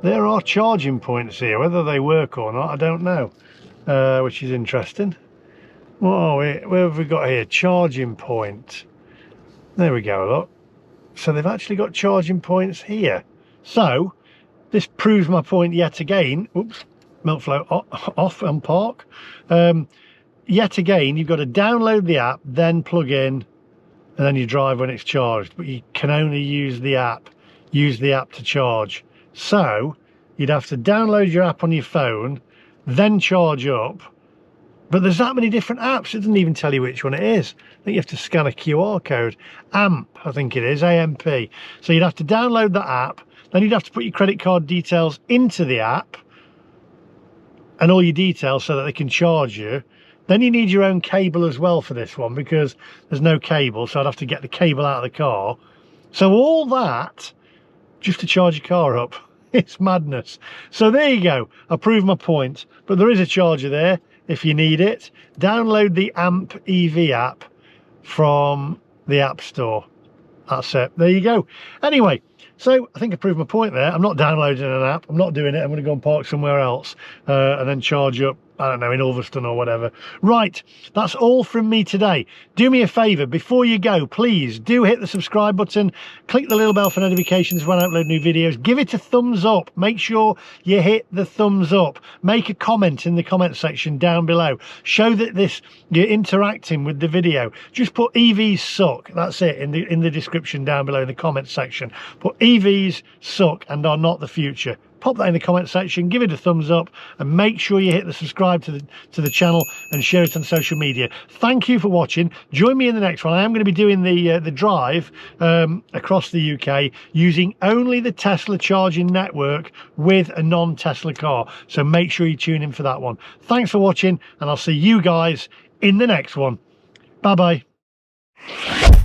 S1: there are charging points here. Whether they work or not, I don't know, which is interesting. Whoa, where have we got here? Charging point. There we go, look. So they've actually got charging points here. So this proves my point yet again. Oops, milk flow off and park. Yet again, you've got to download the app, then plug in, and then you drive when it's charged. But you can only use the app to charge. So you'd have to download your app on your phone, then charge up. But there's that many different apps, it doesn't even tell you which one it is. I think you have to scan a QR code. AMP, I think it is, AMP. So you'd have to download the app, then you'd have to put your credit card details into the app and all your details so that they can charge you. Then you need your own cable as well for this one, because there's no cable, so I'd have to get the cable out of the car. So all that just to charge your car up. It's madness. So there you go, I proved my point. But there is a charger there if you need it. Download the AMP EV app from the App Store. That's it, there you go. Anyway, So I think I proved my point there. I'm not downloading an app. I'm not doing it. I'm going to go and park somewhere else and then charge up, I don't know, in Ulverston or whatever. Right, that's all from me today. Do me a favour, before you go, please do hit the subscribe button, click the little bell for notifications when I upload new videos, give it a thumbs up, make sure you hit the thumbs up, make a comment in the comment section down below, show that you're interacting with the video. Just put EVs suck, that's it, in the description down below in the comment section. Put EVs suck and are not the future. Pop that in the comment section, give it a thumbs up, and make sure you hit the subscribe to the channel and share it on social media. Thank you for watching. Join me in the next one. I am going to be doing the drive across the UK using only the Tesla charging network with a non-Tesla car. So make sure you tune in for that one. Thanks for watching, and I'll see you guys in the next one. Bye bye.